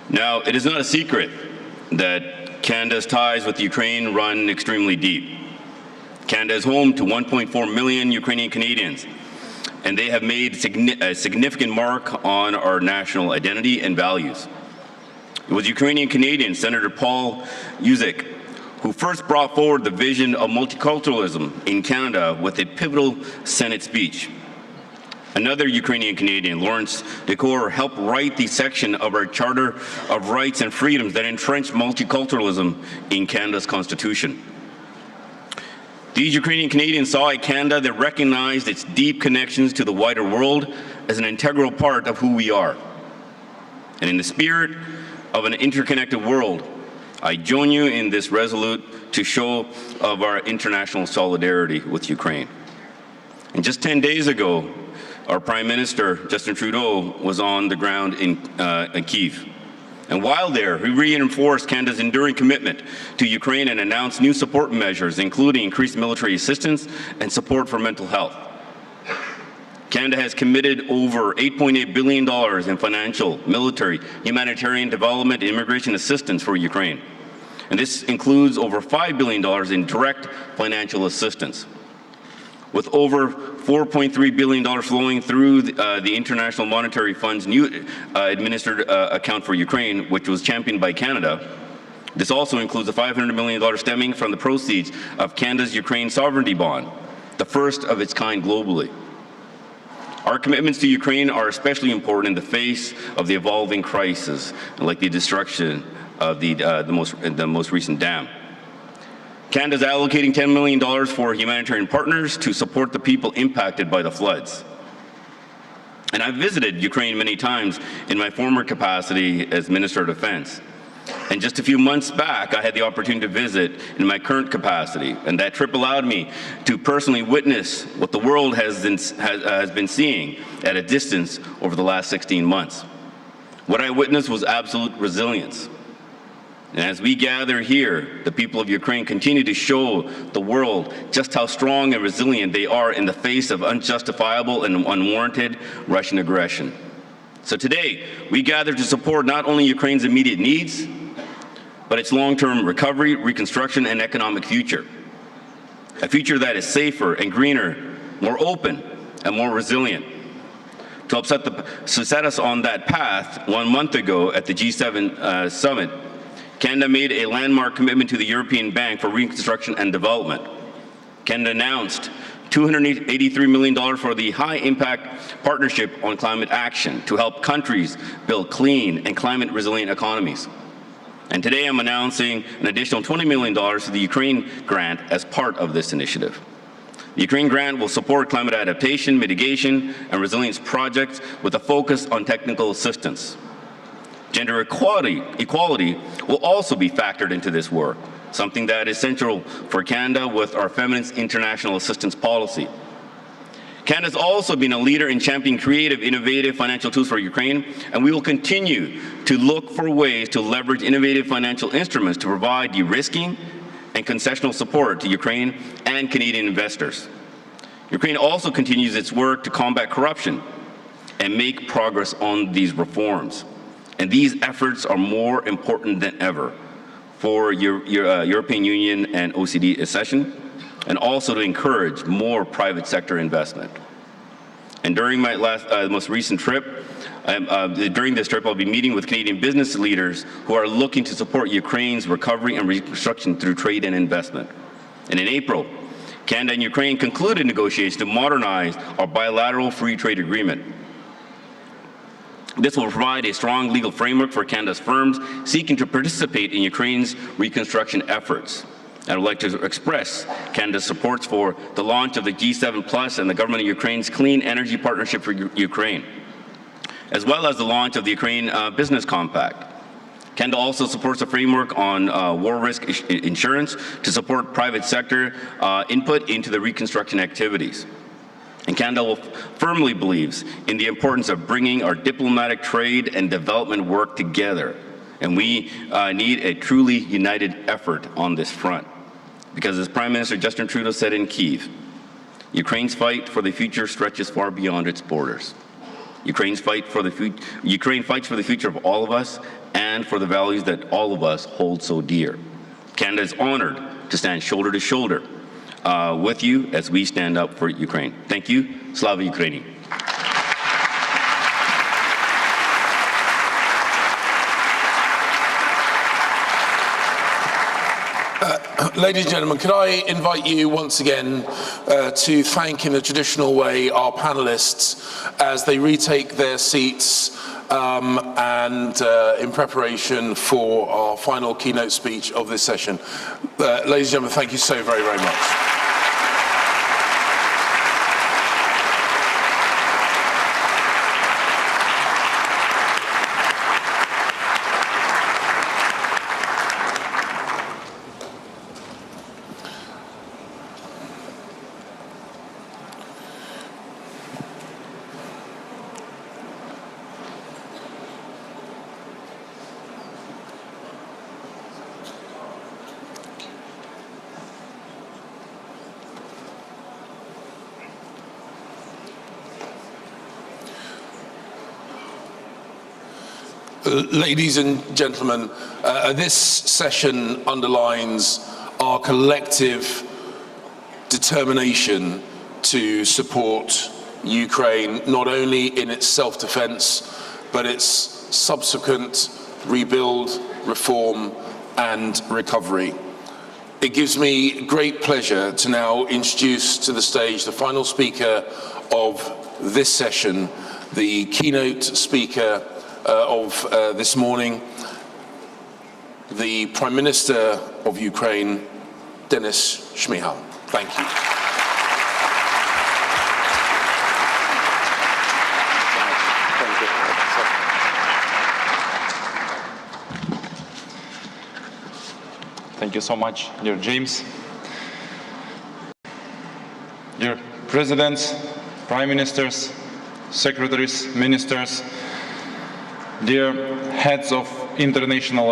Now, it is not a secret that Canada's ties with Ukraine run extremely deep. Canada is home to 1.4 million Ukrainian Canadians, and they have made a significant mark on our national identity and values. It was Ukrainian Canadian Senator Paul Yuzek who first brought forward the vision of multiculturalism in Canada with a pivotal Senate speech. Another Ukrainian Canadian, Lawrence Decore, helped write the section of our Charter of Rights and Freedoms that entrenched multiculturalism in Canada's Constitution. These Ukrainian Canadians saw a Canada that recognized its deep connections to the wider world as an integral part of who we are. And in the spirit of an interconnected world, I join you in this resolute to show of our international solidarity with Ukraine. And just 10 days ago, our Prime Minister, Justin Trudeau, was on the ground in Kyiv. And while there, he reinforced Canada's enduring commitment to Ukraine and announced new support measures, including increased military assistance and support for mental health. Canada has committed over $8.8 billion in financial, military, humanitarian development, and immigration assistance for Ukraine. And this includes over $5 billion in direct financial assistance. With over $4.3 billion flowing through the International Monetary Fund's new administered account for Ukraine, which was championed by Canada. This also includes a $500 million stemming from the proceeds of Canada's Ukraine sovereignty bond, the first of its kind globally. Our commitments to Ukraine are especially important in the face of the evolving crisis, like the destruction of the most recent dam. Canada is allocating $10 million for humanitarian partners to support the people impacted by the floods. And I've visited Ukraine many times in my former capacity as Minister of Defense. And just a few months back, I had the opportunity to visit in my current capacity. And that trip allowed me to personally witness what the world has been seeing at a distance over the last 16 months. What I witnessed was absolute resilience. And as we gather here, the people of Ukraine continue to show the world just how strong and resilient they are in the face of unjustifiable and unwarranted Russian aggression. So today, we gather to support not only Ukraine's immediate needs, but its long-term recovery, reconstruction, and economic future. A future that is safer and greener, more open, and more resilient. To set us on that path, 1 month ago at the G7 summit, Canada made a landmark commitment to the European Bank for Reconstruction and Development. Canada announced $283 million for the High-Impact Partnership on Climate Action to help countries build clean and climate-resilient economies. And today I'm announcing an additional $20 million to the Ukraine grant as part of this initiative. The Ukraine grant will support climate adaptation, mitigation, and resilience projects with a focus on technical assistance. Gender equality will also be factored into this work, something that is central for Canada with our Feminist International Assistance Policy. Canada has also been a leader in championing creative, innovative financial tools for Ukraine, and we will continue to look for ways to leverage innovative financial instruments to provide de-risking and concessional support to Ukraine and Canadian investors. Ukraine also continues its work to combat corruption and make progress on these reforms. And these efforts are more important than ever for European Union and OECD accession, and also to encourage more private sector investment. And during my most recent trip, during this trip, I'll be meeting with Canadian business leaders who are looking to support Ukraine's recovery and reconstruction through trade and investment. And in April, Canada and Ukraine concluded negotiations to modernize our bilateral free trade agreement. This will provide a strong legal framework for Canada's firms seeking to participate in Ukraine's reconstruction efforts. I would like to express Canada's support for the launch of the G7 Plus and the government of Ukraine's Clean Energy Partnership for Ukraine, as well as the launch of the Ukraine Business Compact. Canada also supports a framework on war risk insurance to support private sector input into the reconstruction activities. And Canada firmly believes in the importance of bringing our diplomatic, trade, and development work together. And we need a truly united effort on this front. Because as Prime Minister Justin Trudeau said in Kyiv, Ukraine's fight for the future stretches far beyond its borders. Ukraine fights for the future of all of us and for the values that all of us hold so dear. Canada is honored to stand shoulder to shoulder with you as we stand up for Ukraine. Thank you. Slava Ukraini. Ladies and gentlemen, could I invite you once again to thank in a traditional way our panellists as they retake their seats and in preparation for our final keynote speech of this session. Ladies and gentlemen, thank you so very, very much. Ladies and gentlemen, this session underlines our collective determination to support Ukraine, not only in its self-defense, but its subsequent rebuild, reform, and recovery. It gives me great pleasure to now introduce to the stage the final speaker of this session, the keynote speaker of this morning, the Prime Minister of Ukraine, Denis Shmyhal. Thank you. Thank you so much, dear James. Dear Presidents, Prime Ministers, Secretaries, Ministers, dear heads of international